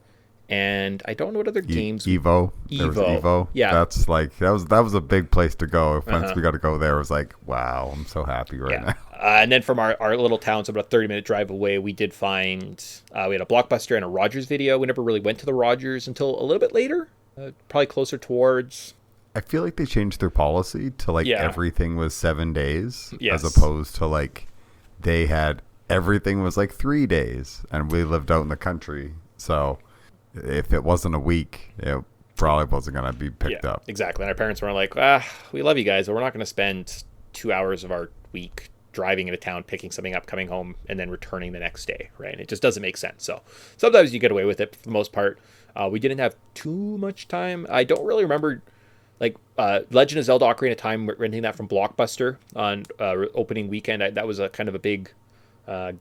and I don't know what other games. Evo. There was Evo. Yeah. That's like, that was a big place to go. Once we got to go there, it was like, wow, I'm so happy right now. And then from our little town, so about a 30-minute drive away, we did find, we had a Blockbuster and a Rogers Video. We never really went to the Rogers until a little bit later. Probably closer towards. I feel like they changed their policy to like everything was 7 days, as opposed to like they had everything was like 3 days, and we lived out in the country. So if it wasn't a week, it probably wasn't going to be picked up. Exactly. And our parents were like, we love you guys, but we're not going to spend 2 hours of our week driving into town, picking something up, coming home, and then returning the next day, right? It just doesn't make sense. So sometimes you get away with it. For the most part, we didn't have too much time. I don't really remember, like, Legend of Zelda Ocarina of Time, renting that from Blockbuster on opening weekend. That was a kind of a big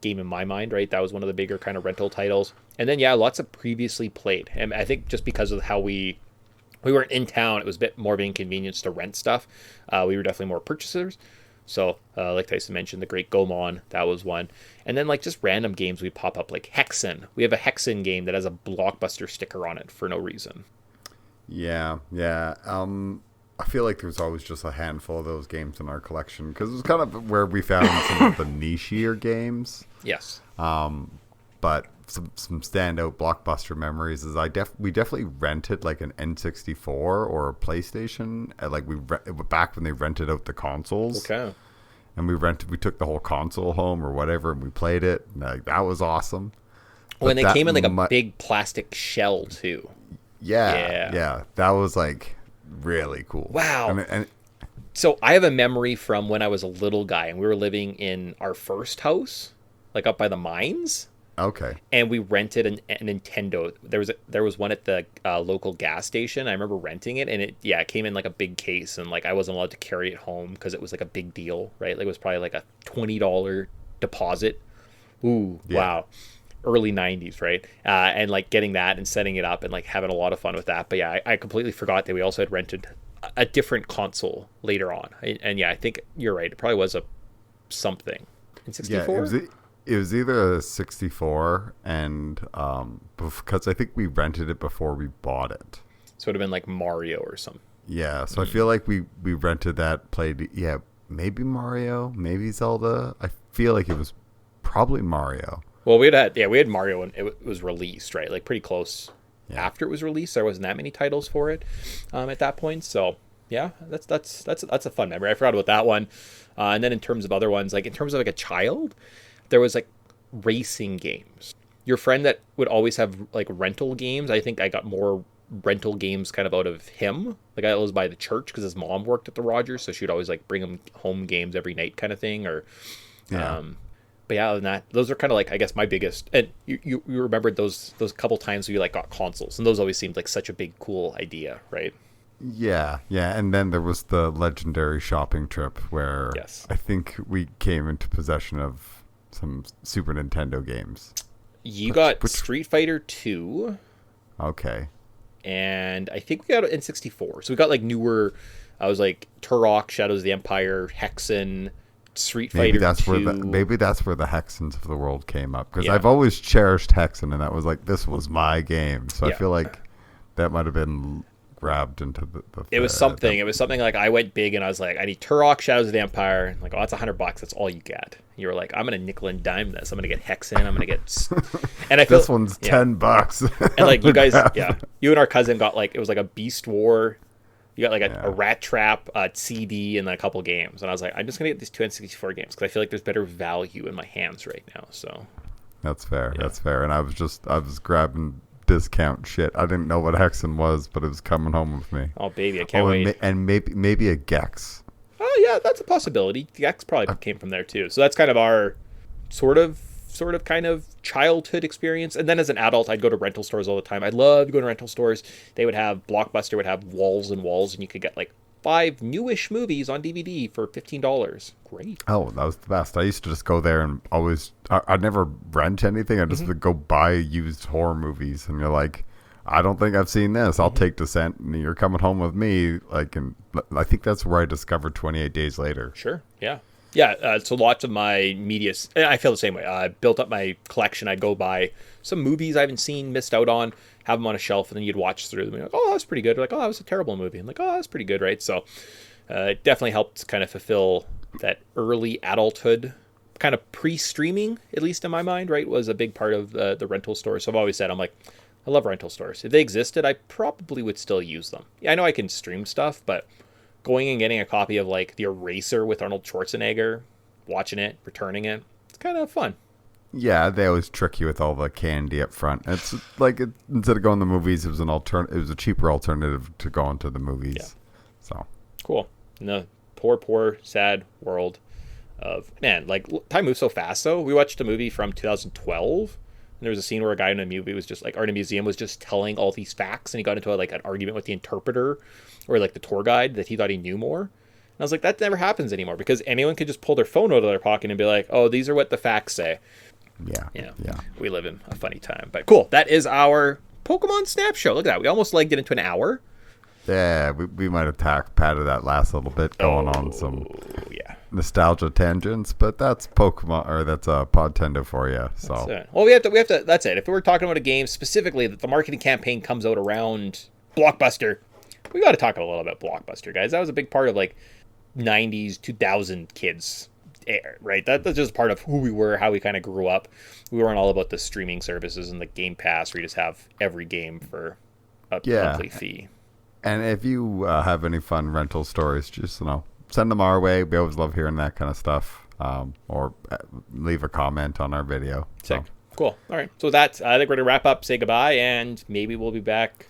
game in my mind, right? That was one of the bigger kind of rental titles. And then, lots of previously played. And I think just because of how we weren't in town, it was a bit more of an inconvenience to rent stuff. We were definitely more purchasers. So, like Tyson mentioned, the Great Goemon, that was one. And then, like, just random games would pop up, like Hexen. We have a Hexen game that has a Blockbuster sticker on it for no reason. Yeah. I feel like there's always just a handful of those games in our collection, because it was kind of where we found some of the nichier games. Yes. But some standout Blockbuster memories is we definitely rented like an N64 or a PlayStation back when they rented out the consoles. Okay. And we took the whole console home or whatever, and we played it. And, like, that was awesome. When they came in like a big plastic shell too. Yeah. That was like really cool. Wow. So I have a memory from when I was a little guy and we were living in our first house, like up by the mines. Okay. And we rented a Nintendo. There was one at the local gas station. I remember renting it, and it came in like a big case, and like I wasn't allowed to carry it home because it was like a big deal, right? Like it was probably like a $20 deposit. Ooh, wow. Early 90s, right? And like getting that and setting it up and like having a lot of fun with that. But I completely forgot that we also had rented a different console later on. And I think you're right. It probably was a something in 64. Yeah, it was either a 64 and because I think we rented it before we bought it. So it would have been like Mario or something. Yeah, so I feel like we rented that, played, maybe Mario, maybe Zelda. I feel like it was probably Mario. Well, we had Mario when it was released, right? Like pretty close after it was released. There wasn't that many titles for it at that point. So yeah, that's a fun memory. I forgot about that one. And then in terms of other ones, like in terms of like a child, there was like racing games. Your friend that would always have like rental games. I think I got more rental games kind of out of him. Like I was by the church because his mom worked at the Rogers, so she'd always like bring him home games every night, kind of thing. Or, but yeah, other than that, those are kind of like, I guess, my biggest. And you remembered those couple times we like got consoles, and those always seemed like such a big cool idea, right? Yeah, and then there was the legendary shopping trip where I think we came into possession of some Super Nintendo games. You got Street Fighter 2. Okay. And I think we got it in 64. So we got like newer, I was like Turok, Shadows of the Empire, Hexen, Street Fighter 2. Maybe that's where the Hexens of the world came up. Because I've always cherished Hexen, and that was like, this was my game. So I feel like that might have been grabbed into the it was something. It was something like I went big and I was like, I need Turok, Shadows of the Empire. And like, oh, that's $100. That's all you get. You were like, I'm gonna nickel and dime this. I'm gonna get Hexen. I'm gonna get, and I feel this one's $10. And like you guys, you and our cousin got like, it was like a Beast War. You got like a Rat Trap CD and then a couple games. And I was like, I'm just gonna get these two N64 games because I feel like there's better value in my hands right now. So that's fair. Yeah. That's fair. And I was grabbing discount shit. I didn't know what Hexen was, but it was coming home with me. Oh baby, I can't wait. And maybe a Gex. Oh yeah, that's a possibility. Gex probably came from there too. So that's kind of our sort of sort of kind of childhood experience. And then as an adult, I'd go to rental stores all the time. I loved going to rental stores. They would have, Blockbuster would have walls and walls, and you could get like 5 newish movies on DVD for $15. Great. Oh, that was the best. I used to just go there and always, I'd never rent anything. I just would go buy used horror movies. And you're like, I don't think I've seen this. I'll take Descent, and you're coming home with me. Like, and I think that's where I discovered 28 Days Later. Sure. Yeah. Yeah. So lots of my media, I feel the same way. I built up my collection. I'd go buy some movies I haven't seen, missed out on, have them on a shelf, and then you'd watch through them. And you're like, oh, that was pretty good. Or like, oh, that was a terrible movie. And like, oh, that's pretty good, right? So it definitely helped kind of fulfill that early adulthood, kind of pre-streaming, at least in my mind, right, was a big part of the rental store. So I've always said, I'm like, I love rental stores. If they existed, I probably would still use them. Yeah, I know I can stream stuff, but going and getting a copy of like The Eraser with Arnold Schwarzenegger, watching it, returning it, it's kind of fun. Yeah, they always trick you with all the candy up front. It's like instead of going to the movies, it was it was a cheaper alternative to going to the movies. Yeah. So cool. In the poor, sad world of, man, like, time moves so fast. Though we watched a movie from 2012. And there was a scene where a guy in a movie was just like, or in a museum was just telling all these facts, and he got into like an argument with the interpreter or like the tour guide that he thought he knew more. And I was like, that never happens anymore, because anyone could just pull their phone out of their pocket and be like, oh, these are what the facts say. Yeah. We live in a funny time. But cool. That is our Pokemon Snap Show. Look at that. We almost legged it into an hour. Yeah, we might have padded that last little bit going on some nostalgia tangents, but that's Pokemon, or that's Podtendo for you. So that's it. Well, we have to. That's it. If we were talking about a game specifically that the marketing campaign comes out around Blockbuster, we got to talk a little about Blockbuster, guys. That was a big part of like 90s, 2000 kids, right? That's just part of who we were, how we kind of grew up. We weren't all about the streaming services and the Game Pass, where you just have every game for a monthly fee. And if you have any fun rental stories, just send them our way. We always love hearing that kind of stuff. Or leave a comment on our video. Sick. Cool. All right. So with that, I think we're going to wrap up, say goodbye, and maybe we'll be back.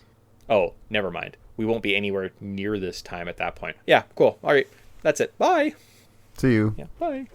Oh, never mind. We won't be anywhere near this time at that point. Yeah, cool. All right. That's it. Bye. See you. Yeah, bye.